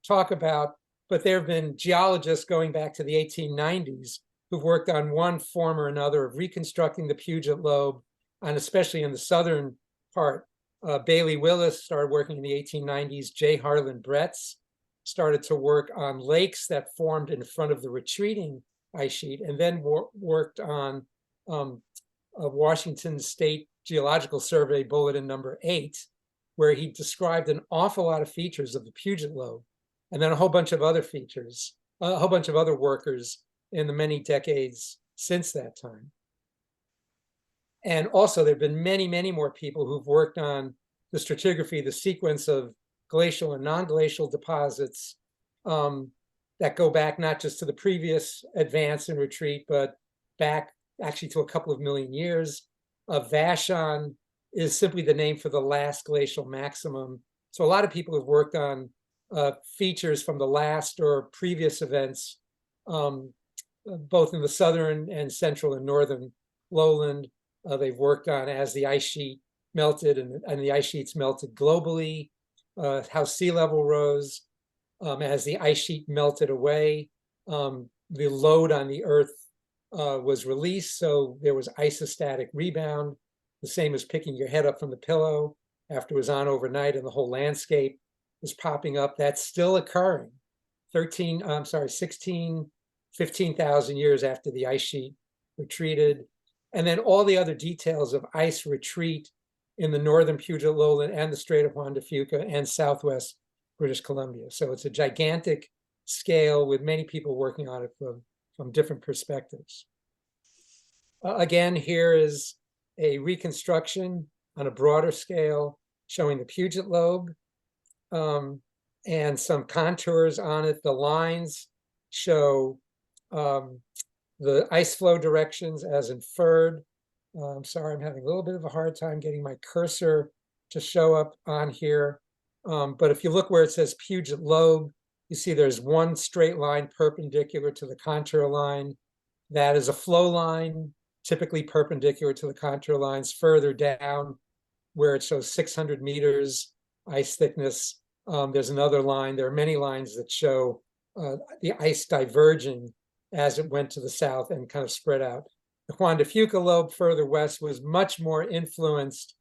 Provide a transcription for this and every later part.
talk about, but there have been geologists going back to the 1890s who've worked on one form or another of reconstructing the Puget Lobe, and especially in the southern part. Bailey Willis started working in the 1890s. J. Harlan Bretz started to work on lakes that formed in front of the retreating ice sheet, and then worked on Washington State Geological Survey Bulletin number 8, where he described an awful lot of features of the Puget Lobe, and then a whole bunch of other features, a whole bunch of other workers in the many decades since that time. And also, there have been many, many more people who've worked on the stratigraphy, the sequence of glacial and non-glacial deposits that go back not just to the previous advance and retreat, but back actually to a couple of million years. Vashon is simply the name for the last glacial maximum. So a lot of people have worked on features from the last or previous events, both in the southern and central and northern lowland. They've worked on as the ice sheet melted and the ice sheets melted globally, how sea level rose, as the ice sheet melted away, the load on the Earth was released, so there was isostatic rebound, the same as picking your head up from the pillow after it was on overnight and the whole landscape was popping up. That's still occurring 15,000 years after the ice sheet retreated. And then all the other details of ice retreat in the northern Puget Lowland and the Strait of Juan de Fuca and southwest British Columbia. So it's a gigantic scale with many people working on it from different perspectives. Again, here is a reconstruction on a broader scale showing the Puget Lobe and some contours on it. The lines show the ice flow directions as inferred. I'm sorry, I'm having a little bit of a hard time getting my cursor to show up on here. But if you look where it says Puget Lobe, you see there's one straight line perpendicular to the contour line. That is a flow line, typically perpendicular to the contour lines. Further down, where it shows 600 meters ice thickness, there's another line. There are many lines that show the ice diverging as it went to the south and kind of spread out. The Juan de Fuca Lobe further west was much more influenced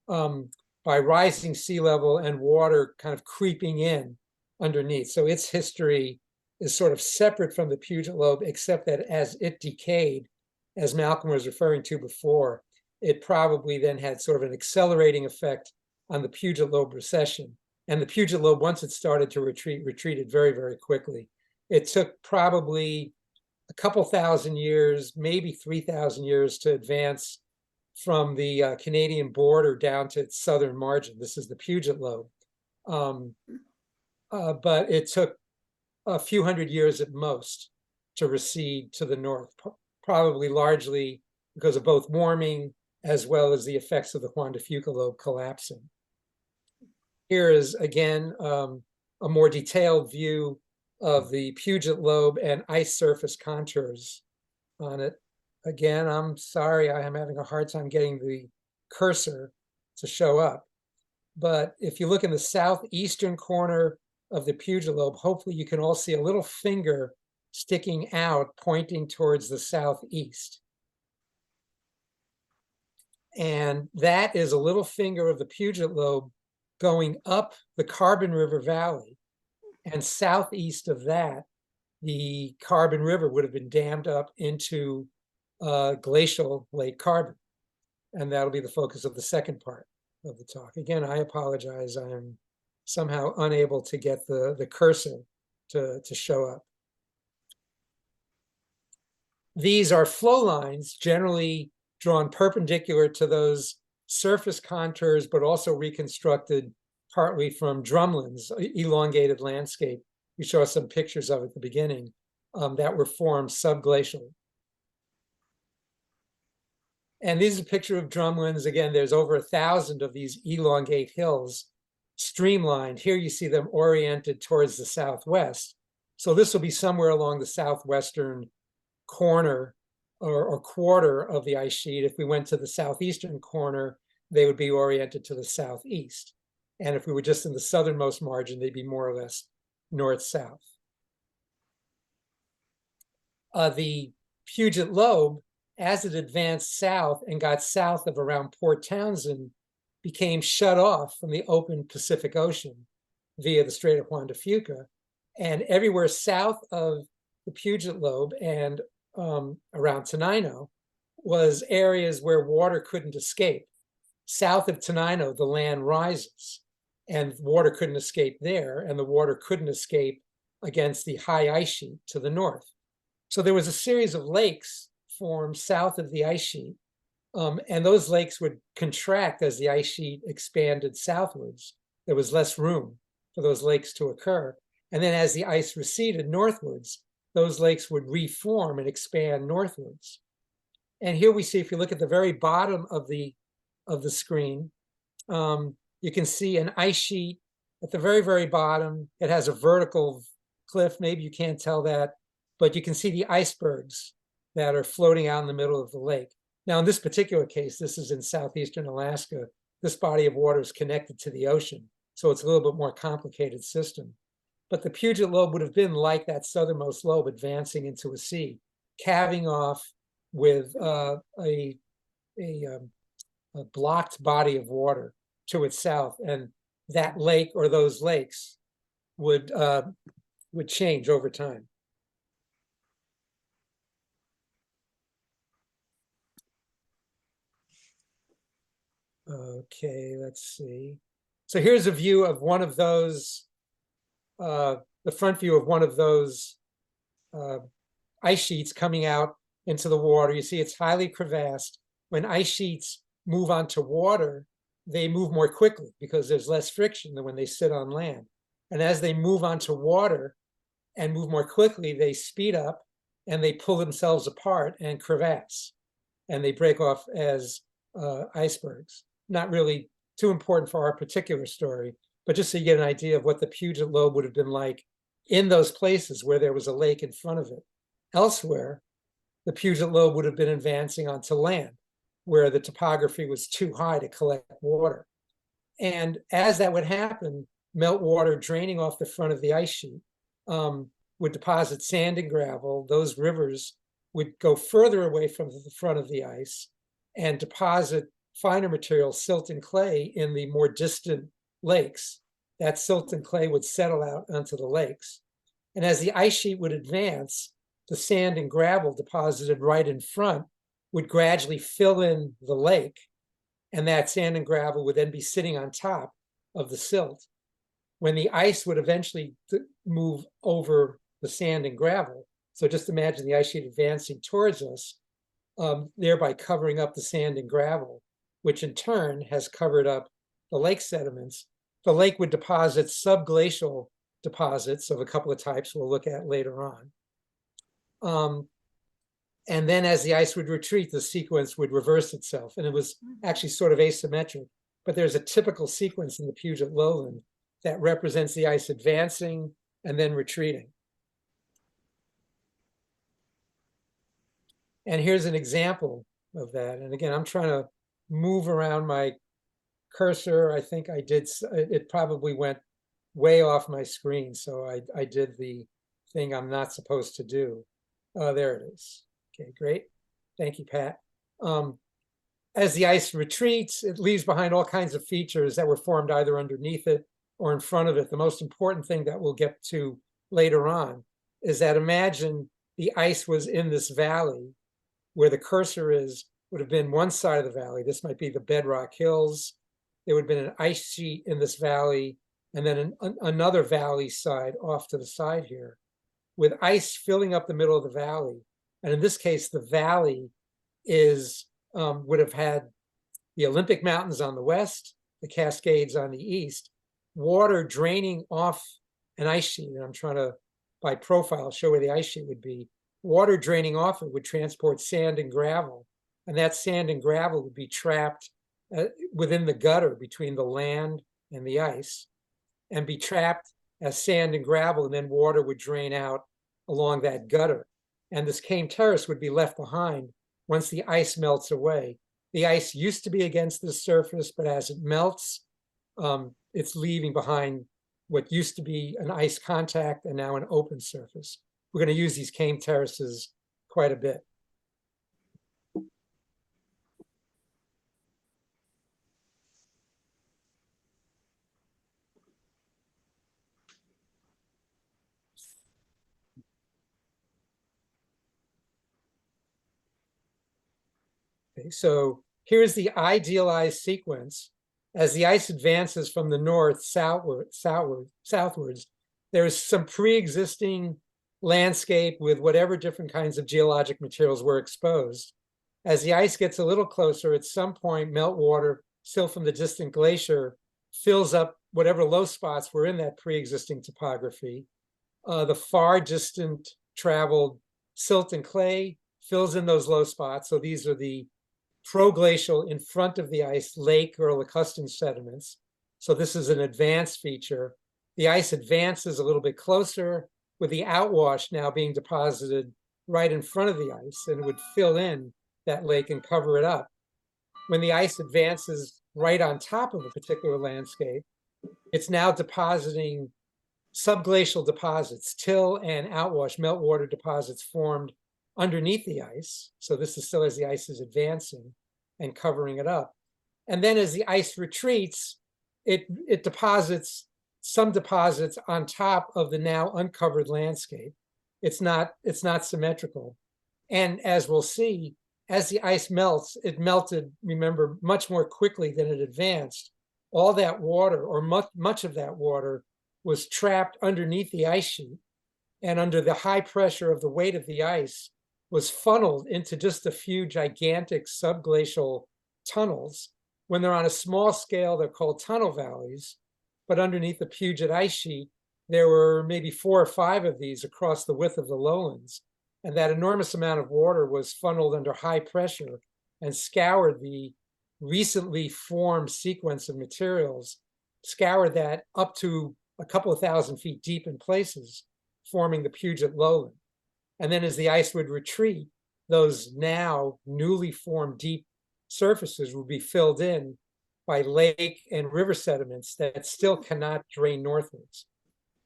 by rising sea level and water kind of creeping in underneath. So its history is sort of separate from the Puget Lobe, except that as it decayed, as Malcolm was referring to before, it probably then had sort of an accelerating effect on the Puget Lobe recession. And the Puget Lobe, once it started to retreat, retreated very, very quickly. It took probably a couple thousand years, maybe 3,000 years to advance from the Canadian border down to its southern margin. This is the Puget Lobe. But it took a few hundred years at most to recede to the north, probably largely because of both warming as well as the effects of the Juan de Fuca Lobe collapsing. Here is, again, a more detailed view of the Puget Lobe and ice surface contours on it. Again, I'm sorry, I am having a hard time getting the cursor to show up. But if you look in the southeastern corner of the Puget Lobe, hopefully you can all see a little finger sticking out, pointing towards the southeast. And that is a little finger of the Puget Lobe going up the Carbon River Valley. And southeast of that, the Carbon River would have been dammed up into glacial Lake Carbon. And that'll be the focus of the second part of the talk. Again, I apologize. I am somehow unable to get the cursor to show up. These are flow lines generally drawn perpendicular to those surface contours, but also reconstructed partly from drumlins, elongated landscape. We saw some pictures of at the beginning that were formed subglacially. And this is a picture of drumlins. Again, there's over 1,000 of these elongate hills streamlined. Here you see them oriented towards the southwest. So this will be somewhere along the southwestern corner or quarter of the ice sheet. If we went to the southeastern corner, they would be oriented to the southeast. And if we were just in the southernmost margin, they'd be more or less north-south. The Puget Lobe, as it advanced south and got south of around Port Townsend, became shut off from the open Pacific Ocean via the Strait of Juan de Fuca. And everywhere south of the Puget Lobe and around Tenino was areas where water couldn't escape. South of Tenino, the land rises and water couldn't escape there, and the water couldn't escape against the high ice sheet to the north. So there was a series of lakes formed south of the ice sheet, and those lakes would contract as the ice sheet expanded southwards. There was less room for those lakes to occur. And then as the ice receded northwards, those lakes would reform and expand northwards. And here we see, if you look at the very bottom of the screen, you can see an ice sheet at the very, very bottom. It has a vertical cliff. Maybe you can't tell that, but you can see the icebergs that are floating out in the middle of the lake. Now, in this particular case, this is in southeastern Alaska. This body of water is connected to the ocean, so it's a little bit more complicated system. But the Puget Lobe would have been like that southernmost lobe advancing into a sea, calving off with a blocked body of water to its south, and that lake or those lakes would change over time. Okay, let's see. So here's a view of one of those, the front view of one of those ice sheets coming out into the water. You see it's highly crevassed. When ice sheets move onto water, they move more quickly because there's less friction than when they sit on land. And as they move onto water and move more quickly, they speed up and they pull themselves apart and crevasse. And they break off as icebergs. Not really too important for our particular story, but just so you get an idea of what the Puget Lobe would have been like in those places where there was a lake in front of it. Elsewhere, the Puget Lobe would have been advancing onto land where the topography was too high to collect water. And as that would happen, meltwater draining off the front of the ice sheet would deposit sand and gravel. Those rivers would go further away from the front of the ice and deposit finer material, silt and clay, in the more distant lakes. That silt and clay would settle out onto the lakes. And as the ice sheet would advance, the sand and gravel deposited right in front would gradually fill in the lake, and that sand and gravel would then be sitting on top of the silt. When the ice would eventually move over the sand and gravel, so just imagine the ice sheet advancing towards us, thereby covering up the sand and gravel, which in turn has covered up the lake sediments. The lake would deposit subglacial deposits of a couple of types we'll look at later on. And then as the ice would retreat, the sequence would reverse itself. And it was actually sort of asymmetric, but there's a typical sequence in the Puget Lowland that represents the ice advancing and then retreating. And here's an example of that. And again, I'm trying to move around my cursor. I think I did, it probably went way off my screen. So I did the thing I'm not supposed to do. There it is. Okay, great. Thank you, Pat. As the ice retreats, it leaves behind all kinds of features that were formed either underneath it or in front of it. The most important thing that we'll get to later on is that imagine the ice was in this valley where the cursor is, would have been one side of the valley. This might be the bedrock hills. There would have been an ice sheet in this valley, and then another valley side off to the side here, with ice filling up the middle of the valley. And in this case, the valley is would have had the Olympic Mountains on the west, the Cascades on the east, water draining off an ice sheet. And I'm trying to, by profile, show where the ice sheet would be. Water draining off it would transport sand and gravel, and that sand and gravel would be trapped within the gutter between the land and the ice, and be trapped as sand and gravel, and then water would drain out along that gutter. And this cane terrace would be left behind once the ice melts away. The ice used to be against the surface, but as it melts, it's leaving behind what used to be an ice contact and now an open surface. We're going to use these came terraces quite a bit. Okay, so here's the idealized sequence. As the ice advances from the north southwards, there's some pre-existing landscape with whatever different kinds of geologic materials were exposed. As the ice gets a little closer, at some point, meltwater, still from the distant glacier, fills up whatever low spots were in that pre-existing topography. The far distant traveled silt and clay fills in those low spots. So these are the proglacial in front of the ice lake or lacustan sediments. So this is an advanced feature. The ice advances a little bit closer with the outwash now being deposited right in front of the ice, and it would fill in that lake and cover it up. When the ice advances right on top of a particular landscape, it's now depositing subglacial deposits, till and outwash meltwater deposits formed underneath the ice. So this is still as the ice advancing and covering it up. And then as the ice retreats, it deposits some deposits on top of the now uncovered landscape. It's not symmetrical. And as we'll see, as the ice melts, it melted, remember, much more quickly than it advanced. All that water, or much of that water, was trapped underneath the ice sheet, and under the high pressure of the weight of the ice, was funneled into just a few gigantic subglacial tunnels. When they're on a small scale, they're called tunnel valleys, but underneath the Puget ice sheet, there were maybe 4 or 5 of these across the width of the lowlands. And that enormous amount of water was funneled under high pressure and scoured the recently formed sequence of materials, scoured that up to a couple of thousand feet deep in places, forming the Puget lowland. And then as the ice would retreat, those now newly formed deep surfaces would be filled in by lake and river sediments that still cannot drain northwards.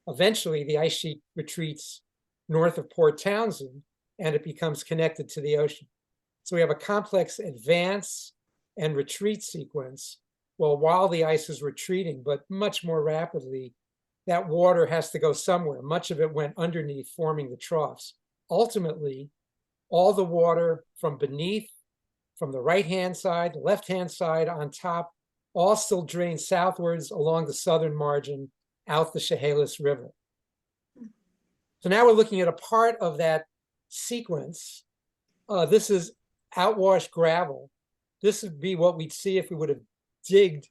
Eventually, the ice sheet retreats north of Port Townsend, and it becomes connected to the ocean. So we have a complex advance and retreat sequence. Well, while the ice is retreating, but much more rapidly, that water has to go somewhere. Much of it went underneath, forming the troughs. Ultimately, all the water from beneath, from the right-hand side, left-hand side, on top, all still drains southwards along the southern margin out the Chehalis River. So now we're looking at a part of that sequence. This is outwash gravel. This would be what we'd see if we would have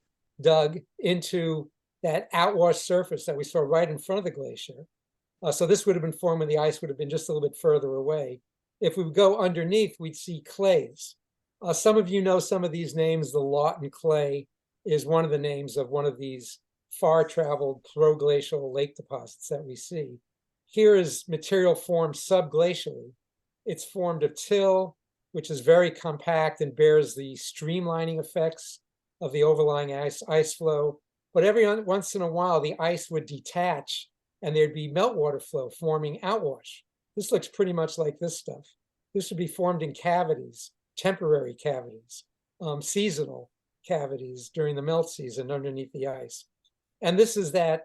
dug into that outwash surface that we saw right in front of the glacier. So this would have been formed when the ice would have been just a little bit further away. If we would go underneath, we'd see clays. Some of you know some of these names. The Lawton clay is one of the names of one of these far-traveled proglacial lake deposits that we see. Here is material formed subglacially. It's formed of till, which is very compact and bears the streamlining effects of the overlying ice flow. But every once in a while, the ice would detach and there'd be meltwater flow forming outwash. This looks pretty much like this stuff. This would be formed in cavities, temporary cavities, seasonal cavities during the melt season underneath the ice. And this is that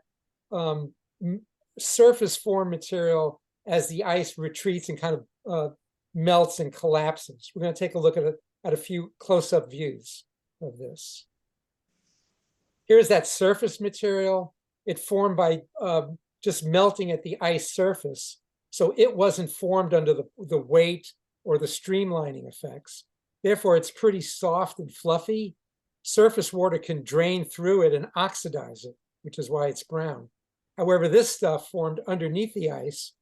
surface form material as the ice retreats and kind of melts and collapses. We're going to take a look at a few close-up views of this. Here's that surface material. It formed by just melting at the ice surface. So it wasn't formed under the weight or the streamlining effects. Therefore, it's pretty soft and fluffy. Surface water can drain through it and oxidize it, which is why it's brown. However, this stuff formed underneath the ice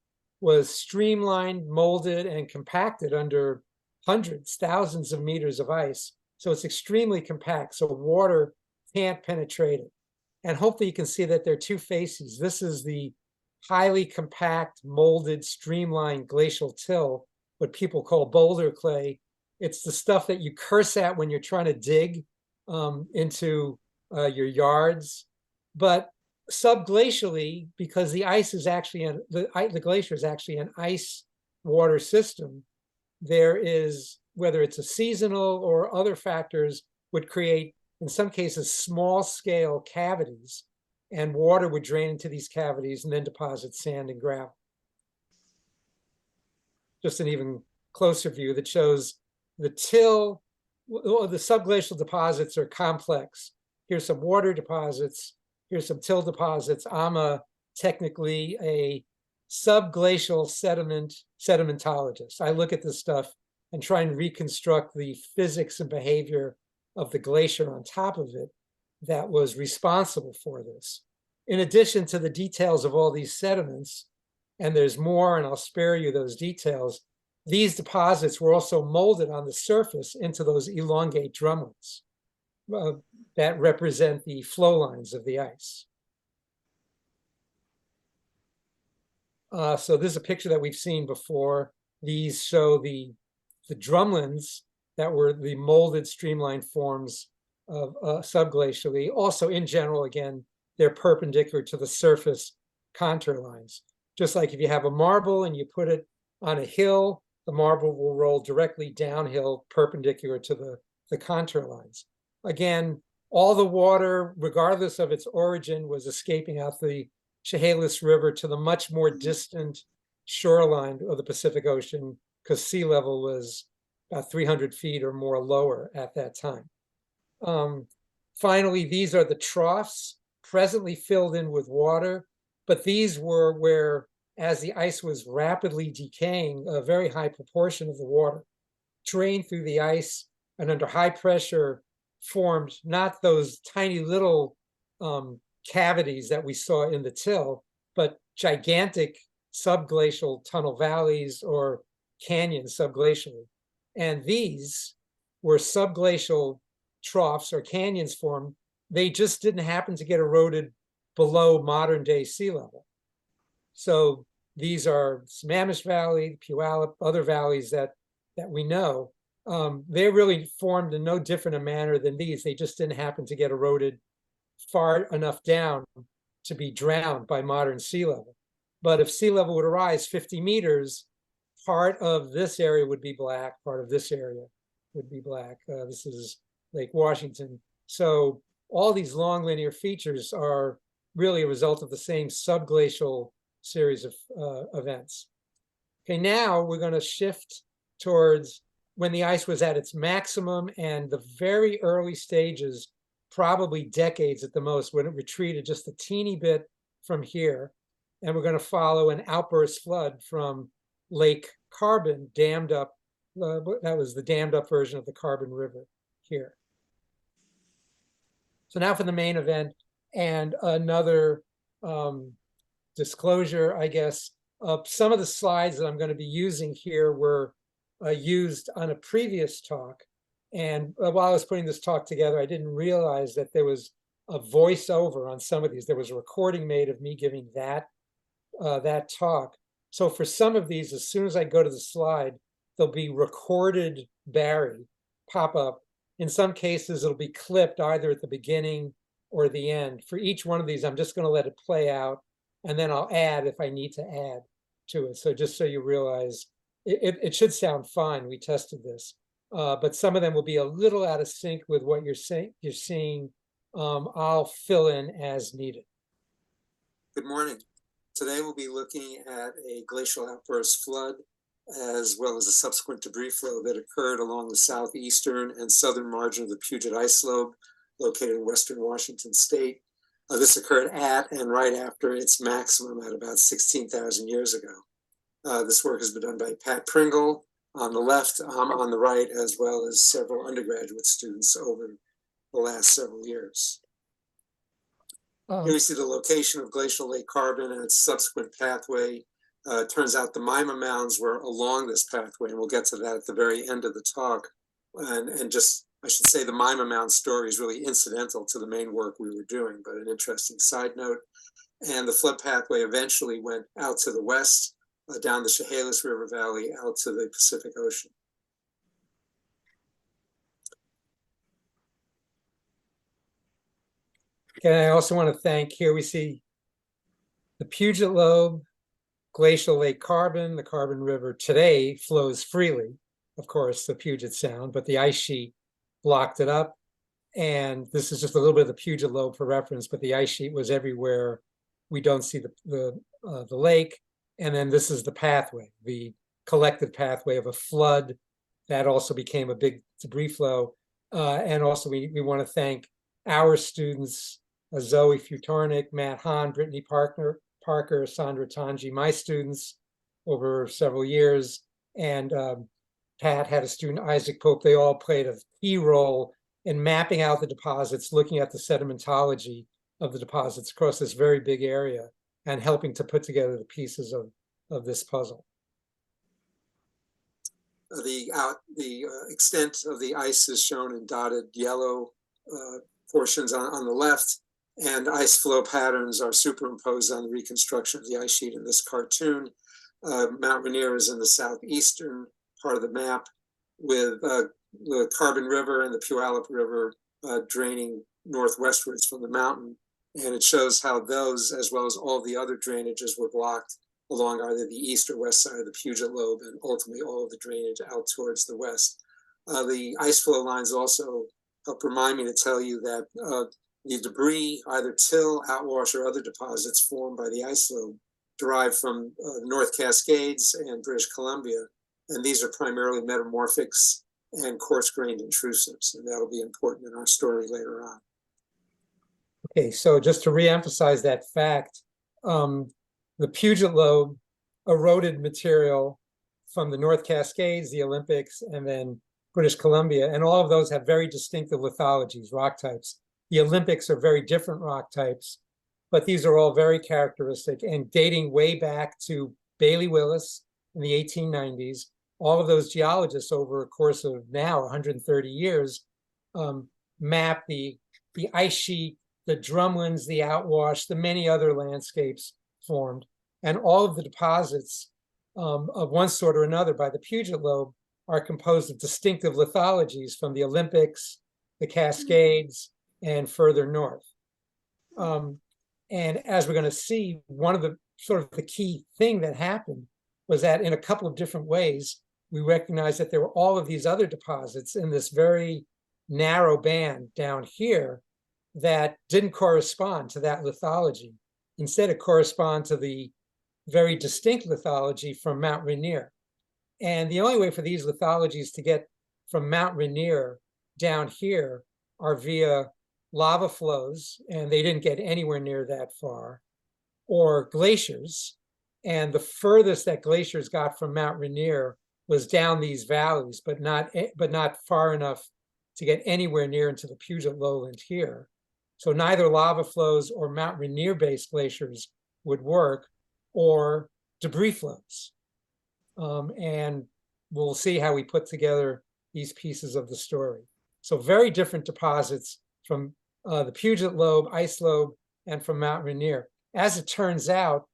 was streamlined, molded, and compacted under hundreds, thousands of meters of ice. So it's extremely compact, so water can't penetrate it. And hopefully you can see that there are two faces. This is the highly compact, molded, streamlined glacial till, what people call boulder clay. It's the stuff that you curse at when you're trying to dig into your yards. But subglacially, because the ice is actually the glacier is actually an ice water system, there is, whether it's a seasonal or other factors, would create, in some cases, small scale cavities, and water would drain into these cavities and then deposit sand and gravel. Just an even closer view that shows the till, well, the subglacial deposits are complex. Here's some water deposits, here's some till deposits. I'm technically a subglacial sedimentologist. I look at this stuff and try and reconstruct the physics and behavior of the glacier on top of it that was responsible for this. In addition to the details of all these sediments, and there's more, and I'll spare you those details, these deposits were also molded on the surface into those elongate drumlins that represent the flow lines of the ice. So this is a picture that we've seen before. These show the drumlins that were the molded streamlined forms of subglacially. Also, in general, again, they're perpendicular to the surface contour lines. Just like if you have a marble and you put it on a hill, the marble will roll directly downhill perpendicular to the contour lines. Again, all the water, regardless of its origin, was escaping out the Chehalis River to the much more distant shoreline of the Pacific Ocean, because sea level was about 300 feet or more lower at that time. Finally, these are the troughs, presently filled in with water, but these were where, as the ice was rapidly decaying, a very high proportion of the water drained through the ice and under high pressure formed not those tiny little cavities that we saw in the till, but gigantic subglacial tunnel valleys or canyons subglacially. And these were subglacial troughs or canyons formed. They just didn't happen to get eroded below modern day sea level. So these are Sammamish Valley, Puyallup, other valleys that we know. They really formed in no different a manner than these. They just didn't happen to get eroded far enough down to be drowned by modern sea level. But if sea level would rise 50 meters, part of this area would be black, part of this area would be black. This is Lake Washington. So all these long linear features are really a result of the same subglacial series of events. Okay, now we're going to shift towards when the ice was at its maximum and the very early stages, probably decades at the most, when it retreated just a teeny bit from here. And we're going to follow an outburst flood from Lake Carbon, dammed up. That was the dammed up version of the Carbon River here. So now for the main event, and another disclosure, I guess. Some of the slides that I'm going to be using here were used on a previous talk. And while I was putting this talk together, I didn't realize that there was a voiceover on some of these. There was a recording made of me giving that talk. So for some of these, as soon as I go to the slide, there'll be recorded Barry pop up. In some cases, it'll be clipped either at the beginning or the end. For each one of these, I'm just going to let it play out, and then I'll add if I need to add to it. So just so you realize, it should sound fine. We tested this. But some of them will be a little out of sync with what you're seeing. I'll fill in as needed. Good morning. Today we'll be looking at a glacial outburst flood, as well as a subsequent debris flow that occurred along the southeastern and southern margin of the Puget ice lobe, located in western Washington state. This occurred at and right after its maximum at about 16,000 years ago. This work has been done by Pat Pringle on the left, on the right, as well as several undergraduate students over the last several years. Here we see the location of glacial Lake Carbon and its subsequent pathway. Turns out the Mima Mounds were along this pathway, and we'll get to that at the very end of the talk. And just, I should say, the Mima Mound story is really incidental to the main work we were doing, but an interesting side note. And the flood pathway eventually went out to the west, down the Chehalis River Valley, out to the Pacific Ocean. And I also want to thank, here we see the Puget Lobe, glacial lake carbon. The Carbon River today flows freely, of course, the Puget Sound, but the ice sheet blocked it up. And this is just a little bit of the Puget Lobe for reference, but the ice sheet was everywhere. We don't see the lake. And then this is the pathway, the collective pathway of a flood that also became a big debris flow. And also we want to thank our students, Zoe Futarnik, Matt Hahn, Brittany Parker, Sandra Tanji, my students over several years. And Pat had a student, Isaac Pope. They all played a key role in mapping out the deposits, looking at the sedimentology of the deposits across this very big area and helping to put together the pieces of this puzzle. The extent of the ice is shown in dotted yellow portions on the left, and ice flow patterns are superimposed on the reconstruction of the ice sheet in this cartoon. Mount Rainier is in the southeastern part of the map, with the Carbon River and the Puyallup River draining northwestwards from the mountain. And it shows how those, as well as all the other drainages, were blocked along either the east or west side of the Puget Lobe, and ultimately all of the drainage out towards the west. The ice flow lines also help remind me to tell you that the debris, either till, outwash, or other deposits formed by the ice lobe, derived from the North Cascades and British Columbia. And these are primarily metamorphics and coarse-grained intrusives, and that'll be important in our story later on. Okay, so just to reemphasize that fact, the Puget Lobe eroded material from the North Cascades, the Olympics, and then British Columbia, and all of those have very distinctive lithologies, rock types. The Olympics are very different rock types, but these are all very characteristic and dating way back to Bailey Willis in the 1890s. All of those geologists over a course of now 130 years map the ice sheet, the drumlins, the outwash, the many other landscapes formed. And all of the deposits of one sort or another by the Puget Lobe are composed of distinctive lithologies from the Olympics, the Cascades, and further north. And as we're going to see, one of the sort of the key thing that happened was that in a couple of different ways, we recognized that there were all of these other deposits in this very narrow band down here that didn't correspond to that lithology. Instead, it corresponded to the very distinct lithology from Mount Rainier. And the only way for these lithologies to get from Mount Rainier down here are via lava flows, and they didn't get anywhere near that far, or glaciers. And the furthest that glaciers got from Mount Rainier was down these valleys, but not far enough to get anywhere near into the Puget lowland here. So neither lava flows or Mount Rainier-based glaciers would work, or debris flows. And we'll see how we put together these pieces of the story. So very different deposits from the Puget Lobe, Ice Lobe, and from Mount Rainier. As it turns out,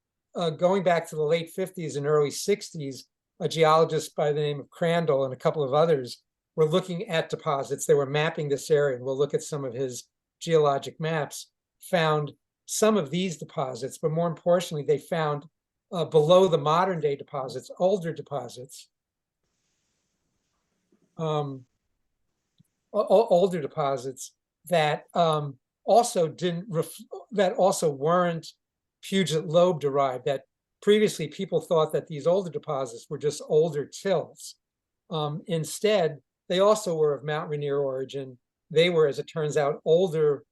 going back to the late 50s and early 60s, a geologist by the name of Crandall and a couple of others were looking at deposits. They were mapping this area, and we'll look at some of his geologic maps, found some of these deposits, but more importantly, they found below the modern day deposits, older deposits, older deposits that also weren't Puget Lobe derived, that previously people thought that these older deposits were just older tills. Instead, they also were of Mount Rainier origin. They were, as it turns out, older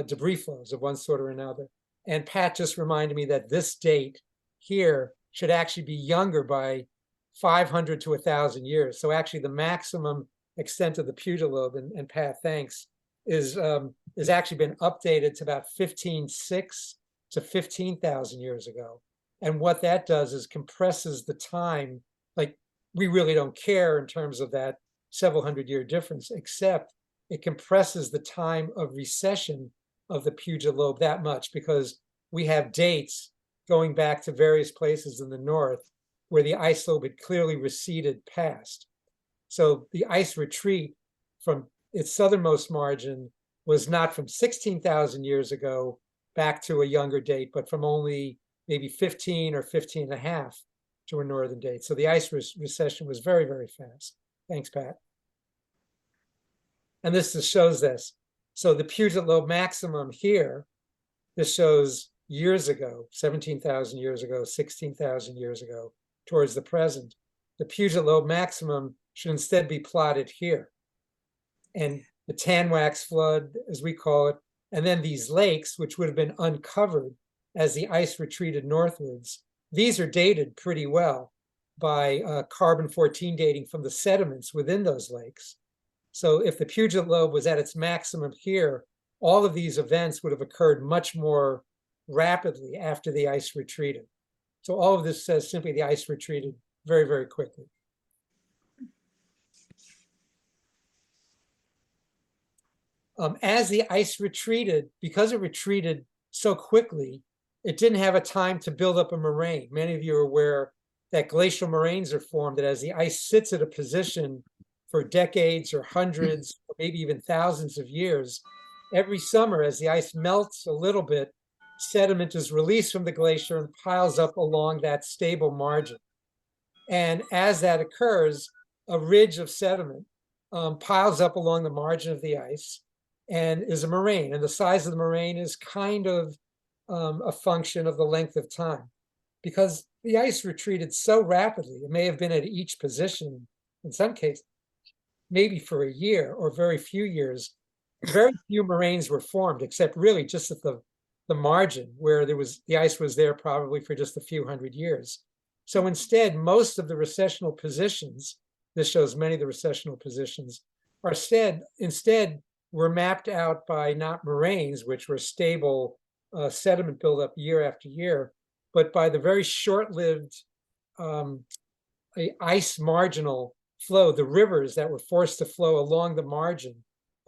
debris flows of one sort or another. And Pat just reminded me that this date here should actually be younger by 500 to 1,000 years. So actually the maximum extent of the Puget Lobe, and Pat, thanks, is actually been updated to about 15,600 to 15,000 years ago. And what that does is compresses the time. Like, we really don't care in terms of that several hundred year difference, except it compresses the time of recession of the Puget Lobe that much, because we have dates going back to various places in the north where the ice lobe had clearly receded past. So the ice retreat from its southernmost margin was not from 16,000 years ago back to a younger date, but from only maybe 15 or 15 and a half to a northern date. So the ice recession was very, very fast. Thanks, Pat. And this just shows this. So the Puget Lobe maximum here, this shows years ago, 17,000 years ago, 16,000 years ago, towards the present. The Puget Lobe maximum should instead be plotted here. And the tan wax flood, as we call it, and then these lakes, which would have been uncovered as the ice retreated northwards, these are dated pretty well by carbon-14 dating from the sediments within those lakes. So if the Puget Lobe was at its maximum here, all of these events would have occurred much more rapidly after the ice retreated. So all of this says simply the ice retreated very, very quickly. As the ice retreated, because it retreated so quickly, it didn't have a time to build up a moraine. Many of you are aware that glacial moraines are formed, that as the ice sits at a position for decades or hundreds, or maybe even thousands of years, every summer as the ice melts a little bit, sediment is released from the glacier and piles up along that stable margin. And as that occurs, a ridge of sediment piles up along the margin of the ice and is a moraine. And the size of the moraine is kind of a function of the length of time. Because the ice retreated so rapidly, it may have been at each position, in some cases, maybe for a year or very few years. Very few moraines were formed, except really just at the margin where the ice was there probably for just a few hundred years. So instead, most of the recessional positions, this shows many of the recessional positions, are instead were mapped out by not moraines, which were stable sediment buildup year after year, but by the very short-lived ice marginal flow, the rivers that were forced to flow along the margin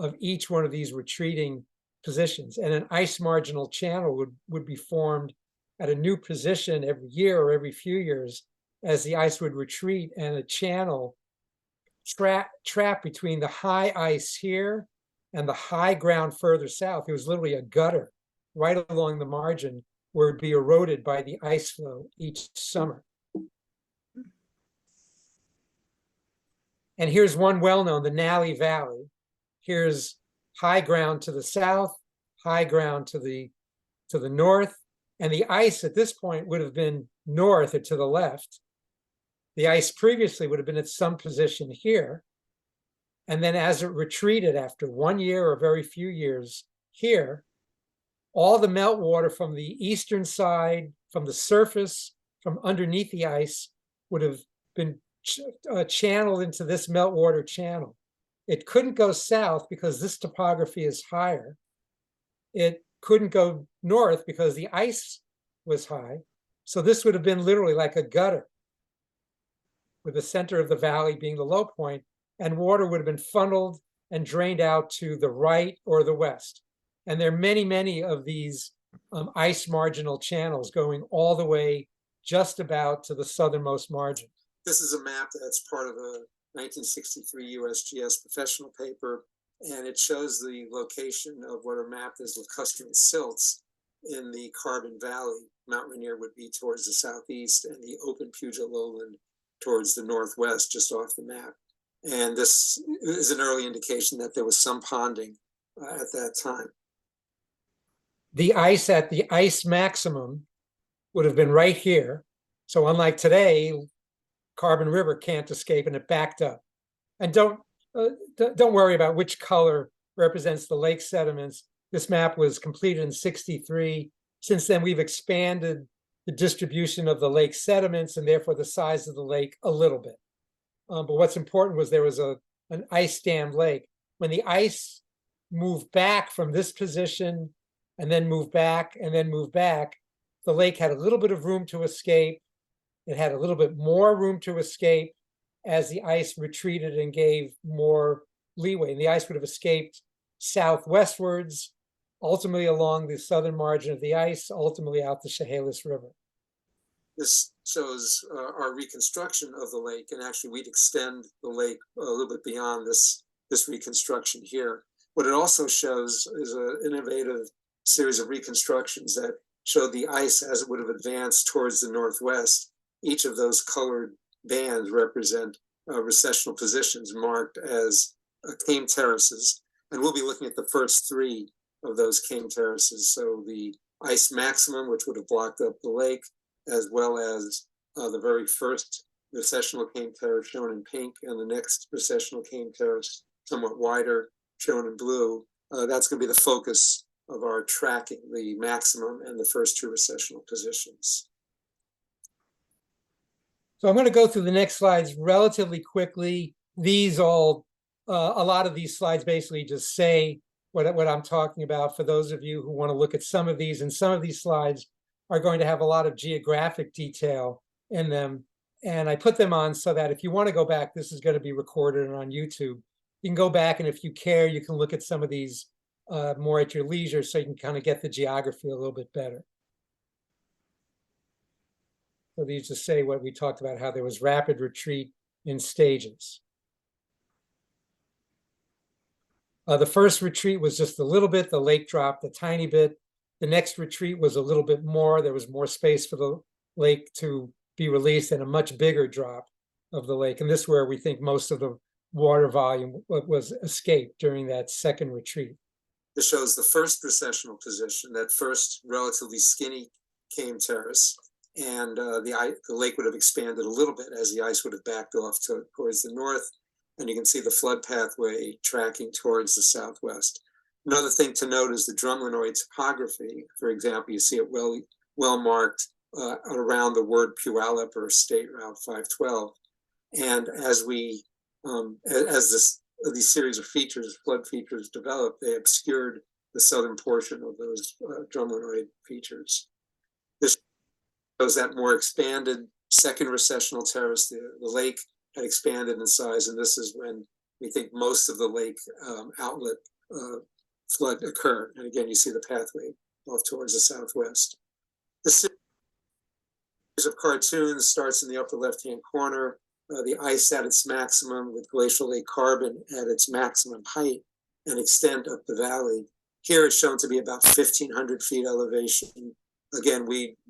of each one of these retreating positions. And an ice marginal channel would be formed at a new position every year or every few years as the ice would retreat, and a channel trap between the high ice here and the high ground further south. It was literally a gutter right along the margin where it'd be eroded by the ice flow each summer. And here's one well-known, the Nally Valley. Here's high ground to the south, high ground to the north, and the ice at this point would have been north or to the left. The ice previously would have been at some position here. And then as it retreated after 1 year or very few years here, all the meltwater from the eastern side, from the surface, from underneath the ice would have been channeled into this meltwater channel. It couldn't go south because this topography is higher. It couldn't go north because the ice was high. So this would have been literally like a gutter, with the center of the valley being the low point, and water would have been funneled and drained out to the right or the west. And there are many, many of these ice marginal channels going all the way just about to the southernmost margin. This is a map that's part of a 1963 USGS professional paper, and it shows the location of what are mapped as lacustrine silts in the Carbon Valley. Mount Rainier would be towards the southeast, and the open Puget lowland towards the northwest, just off the map. And this is an early indication that there was some ponding at that time. The ice at the ice maximum would have been right here. So unlike today, Carbon River can't escape, and it backed up. And don't worry about which color represents the lake sediments. This map was completed in '63. Since then, we've expanded the distribution of the lake sediments and therefore the size of the lake a little bit. But what's important was there was an ice dammed lake. When the ice moved back from this position and then moved back and then moved back, the lake had a little bit of room to escape. It had a little bit more room to escape as the ice retreated and gave more leeway. And the ice would have escaped southwestwards, ultimately along the southern margin of the ice, ultimately out the Chehalis River. This shows our reconstruction of the lake, and actually we'd extend the lake a little bit beyond this reconstruction here. What it also shows is an innovative series of reconstructions that show the ice as it would have advanced towards the northwest. Each of those colored bands represent recessional positions marked as came terraces. And we'll be looking at the first three of those came terraces. So the ice maximum, which would have blocked up the lake, as well as the very first recessional came terrace shown in pink, and the next recessional came terrace, somewhat wider, shown in blue. That's going to be the focus of our tracking, the maximum and the first two recessional positions. So I'm going to go through the next slides relatively quickly. These all, a lot of these slides basically just say what I'm talking about for those of you who want to look at some of these, and some of these slides are going to have a lot of geographic detail in them. And I put them on so that if you want to go back, this is going to be recorded and on YouTube. You can go back, and if you care, you can look at some of these more at your leisure, so you can kind of get the geography a little bit better. So these just say what we talked about, how there was rapid retreat in stages. The first retreat was just a little bit. The lake dropped a tiny bit. The next retreat was a little bit more. There was more space for the lake to be released, and a much bigger drop of the lake. And this is where we think most of the water volume was escaped during that second retreat. This shows the first recessional position, that first relatively skinny came terrace. And the lake would have expanded a little bit as the ice would have backed off towards the north. And you can see the flood pathway tracking towards the southwest. Another thing to note is the drumlinoid topography. For example, you see it well marked around the word Puyallup or State Route 512. And as these series of features, flood features developed, they obscured the southern portion of those drumlinoid features. This shows that more expanded second recessional terrace. The lake had expanded in size, and this is when we think most of the lake outlet flood occurred. And again, you see the pathway off towards the southwest. The series of cartoons starts in the upper left-hand corner. The ice at its maximum, with glacial lake carbon at its maximum height and extent up the valley. Here it's shown to be about 1,500 feet elevation. Again,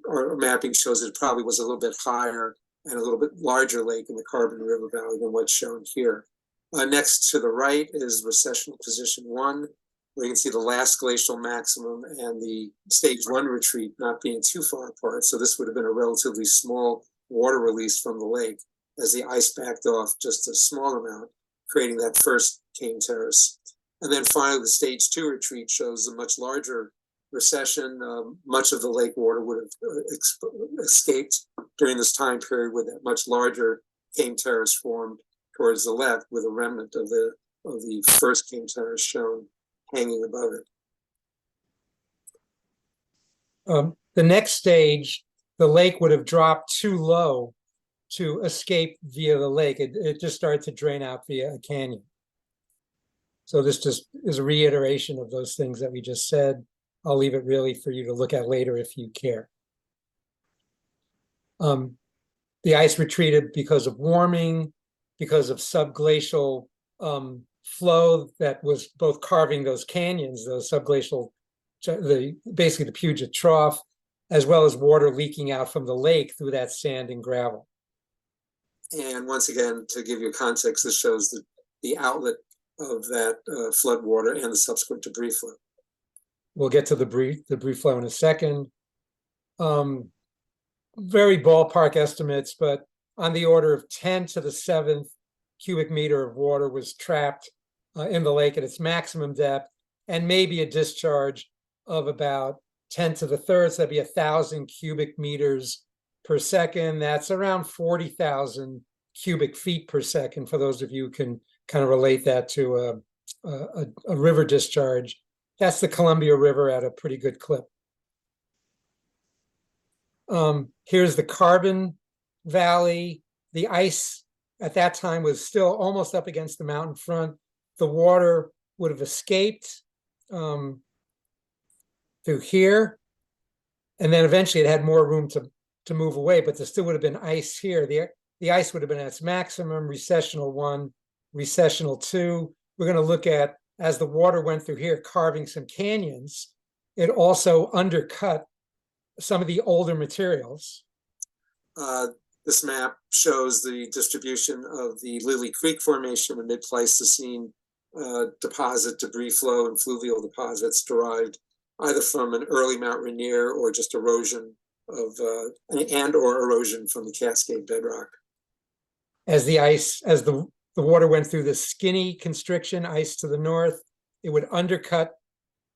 our mapping shows it probably was a little bit higher and a little bit larger lake in the Carbon River Valley than what's shown here. Next to the right is recessional position 1, where you can see the last glacial maximum and the stage 1 retreat not being too far apart. So this would have been a relatively small water release from the lake as the ice backed off just a small amount, creating that first came terrace. And then finally, the stage 2 retreat shows a much larger recession. Much of the lake water would have escaped during this time period, with that much larger came terrace formed towards the left, with a remnant of the first came terrace shown hanging above it. The next stage, the lake would have dropped too low to escape via the lake. It just started to drain out via a canyon. So this just is a reiteration of those things that we just said. I'll leave it really for you to look at later if you care. The ice retreated because of warming, because of subglacial flow that was both carving those canyons, those subglacial, basically the Puget Trough, as well as water leaking out from the lake through that sand and gravel. And once again, to give you context, this shows the outlet of that flood water and the subsequent debris flow. We'll get to the debris flow in a second. Very ballpark estimates, but on the order of 10 to the 7th cubic meter of water was trapped in the lake at its maximum depth, and maybe a discharge of about 10 to the 3rd, so that'd be 1,000 cubic meters per second. That's around 40,000 cubic feet per second, for those of you who can kind of relate that to a river discharge. That's the Columbia River at a pretty good clip. Here's the Carbon Valley. The ice at that time was still almost up against the mountain front. The water would have escaped through here, and then eventually it had more room to move away, but there still would have been ice here. The ice would have been at its maximum, recessional 1, recessional 2. We're going to look at as the water went through here, carving some canyons, it also undercut some of the older materials. This map shows the distribution of the Lily Creek Formation, a mid-Pleistocene deposit, debris flow, and fluvial deposits derived either from an early Mount Rainier or just erosion of or erosion from the Cascade bedrock. As the water went through the skinny constriction ice to the north, it would undercut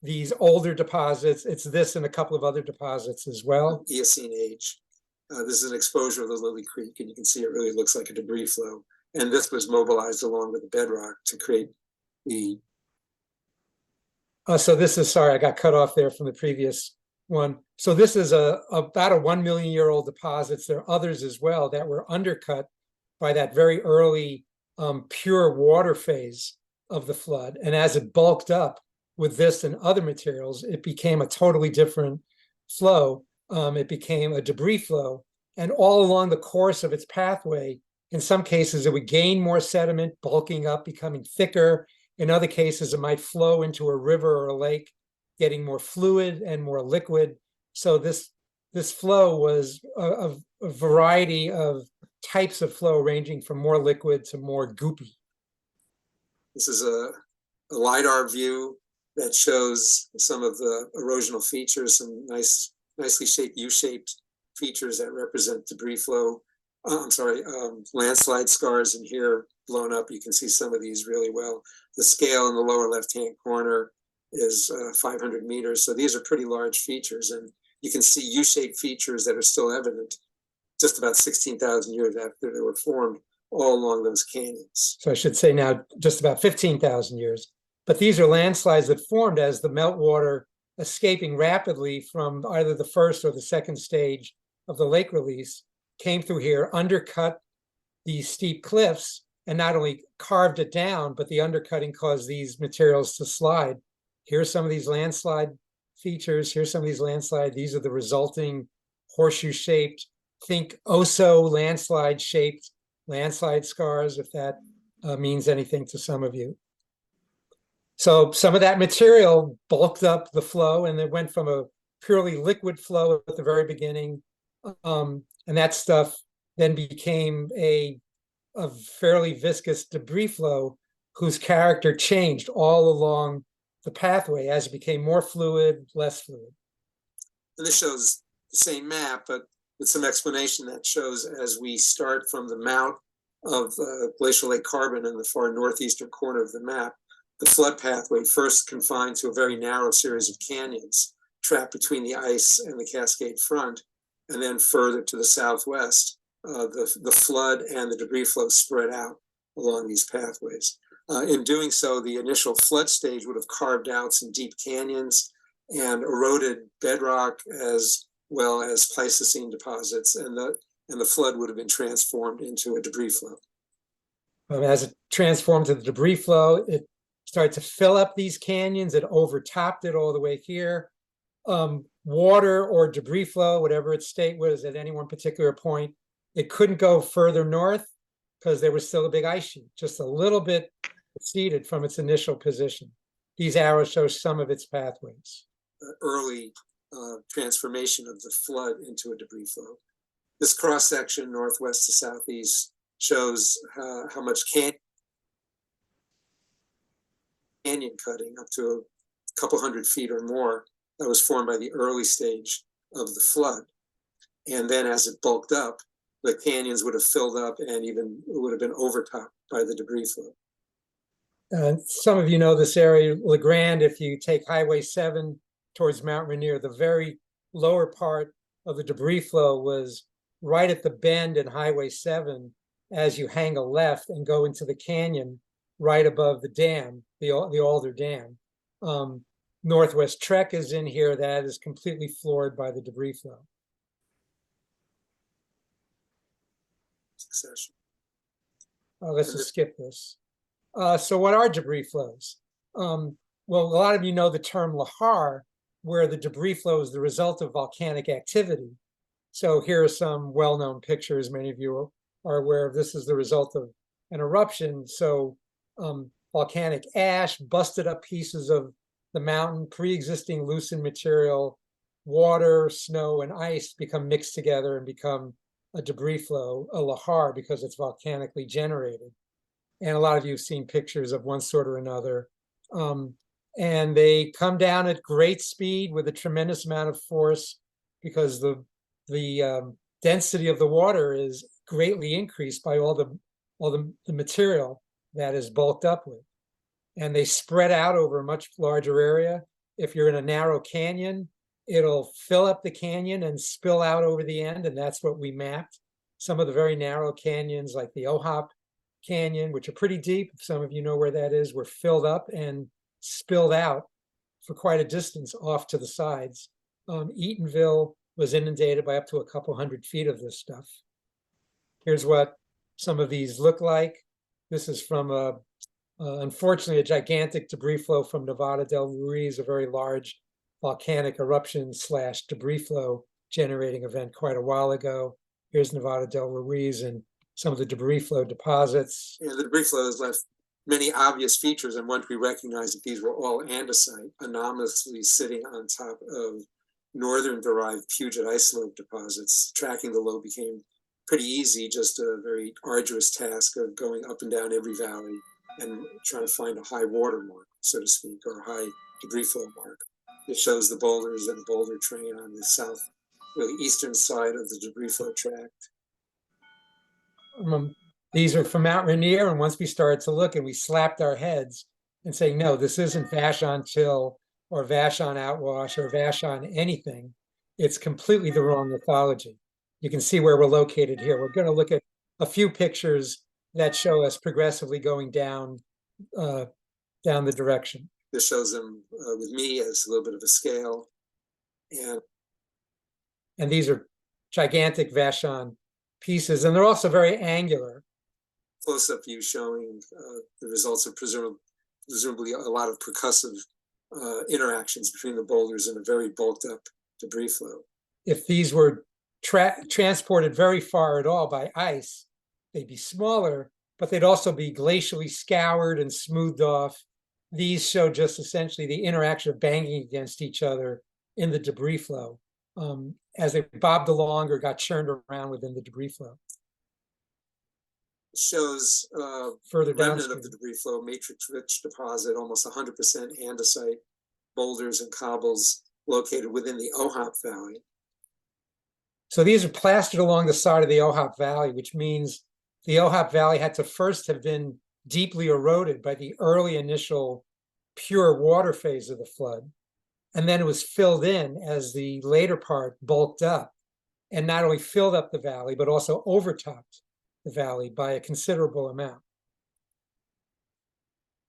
these older deposits. It's this and a couple of other deposits as well. Eocene age. This is an exposure of the Lily Creek, and you can see it really looks like a debris flow. And this was mobilized along with the bedrock to create the. So this is, sorry, I got cut off there from the previous one. So this is about a 1 million year old deposits. There are others as well that were undercut by that very early pure water phase of the flood. And as it bulked up with this and other materials, it became a totally different flow. It became a debris flow. And all along the course of its pathway, in some cases, it would gain more sediment, bulking up, becoming thicker. In other cases, it might flow into a river or a lake, getting more fluid and more liquid. So this flow was a variety of types of flow ranging from more liquid to more goopy. This is a LiDAR view that shows some of the erosional features, some nicely shaped U-shaped features that represent debris flow. Landslide scars in here blown up. You can see some of these really well. The scale in the lower left-hand corner is 500 meters. So these are pretty large features, and you can see U-shaped features that are still evident just about 16,000 years after they were formed all along those canyons. So I should say now just about 15,000 years. But these are landslides that formed as the meltwater escaping rapidly from either the first or the second stage of the lake release came through here, undercut these steep cliffs, and not only carved it down, but the undercutting caused these materials to slide. Here's some of these landslide features. Here's some of these landslide. These are the resulting horseshoe-shaped, think Oso landslide-shaped landslide scars, if that means anything to some of you. So some of that material bulked up the flow, and it went from a purely liquid flow at the very beginning, and that stuff then became a fairly viscous debris flow whose character changed all along the pathway as it became more fluid, less fluid. And this shows the same map, but with some explanation that shows as we start from the mount of Glacial Lake Carbon in the far northeastern corner of the map, the flood pathway first confined to a very narrow series of canyons trapped between the ice and the Cascade front, and then further to the southwest, the flood and the debris flow spread out along these pathways. In doing so, the initial flood stage would have carved out some deep canyons and eroded bedrock as well as Pleistocene deposits, and the flood would have been transformed into a debris flow. As it transformed to the debris flow, it started to fill up these canyons. It overtopped it all the way here. Water or debris flow, whatever its state was at any one particular point, it couldn't go further north because there was still a big ice sheet, just a little bit receded from its initial position. These arrows show some of its pathways. Early transformation of the flood into a debris flow. This cross section, northwest to southeast, shows how much canyon cutting up to a couple hundred feet or more that was formed by the early stage of the flood. And then as it bulked up, the canyons would have filled up and even would have been overtopped by the debris flow. Some of you know this area, LeGrand. If you take Highway 7 towards Mount Rainier, the very lower part of the debris flow was right at the bend in Highway 7 as you hang a left and go into the canyon right above the dam, the Alder Dam. Northwest Trek is in here. That is completely floored by the debris flow. Succession. Let's just skip this. So what are debris flows? Well, a lot of you know the term lahar, where the debris flow is the result of volcanic activity. So here are some well-known pictures. Many of you are aware of this is the result of an eruption. So volcanic ash, busted up pieces of the mountain, pre-existing loosened material, water, snow, and ice become mixed together and become a debris flow, a lahar, because it's volcanically generated. And a lot of you have seen pictures of one sort or another. And they come down at great speed with a tremendous amount of force because the density of the water is greatly increased by all the material that is bulked up with. And they spread out over a much larger area. If you're in a narrow canyon, it'll fill up the canyon and spill out over the end, and that's what we mapped. Some of the very narrow canyons, like the Ohop Canyon, which are pretty deep, if some of you know where that is, were filled up and spilled out for quite a distance off to the sides. Eatonville was inundated by up to a couple 100 feet of this stuff. Here's what some of these look like. This is from unfortunately, a gigantic debris flow from Nevada del Ruiz, a very large volcanic eruption / debris flow generating event quite a while ago. Here's Nevada del Ruiz and some of the debris flow deposits. Yeah, the debris flow has left many obvious features, and once we recognized that these were all andesite, anomalously sitting on top of northern-derived Puget ice lobe deposits, tracking the lobe became pretty easy, just a very arduous task of going up and down every valley and trying to find a high water mark, so to speak, or a high debris flow mark. It shows the boulders and boulder train on the south, really eastern side of the debris flow tract. These are from Mount Rainier, and once we started to look and we slapped our heads and saying, no, this isn't Vashon Till or Vashon Outwash or Vashon anything. It's completely the wrong mythology. You can see where we're located here. We're going to look at a few pictures that show us progressively going down the direction. This shows them with me as a little bit of a scale. And these are gigantic Vashon pieces, and they're also very angular. Close-up view showing the results of presumably a lot of percussive interactions between the boulders and a very bulked up debris flow. If these were transported very far at all by ice, they'd be smaller, but they'd also be glacially scoured and smoothed off. These show just essentially the interaction of banging against each other in the debris flow as they bobbed along or got churned around within the debris flow. It shows further remnant downstream of the debris flow, matrix-rich deposit, almost 100% andesite boulders and cobbles located within the Ohop Valley. So these are plastered along the side of the Ohop Valley, which means the Ohop Valley had to first have been deeply eroded by the early initial pure water phase of the flood. And then it was filled in as the later part bulked up and not only filled up the valley, but also overtopped the valley by a considerable amount.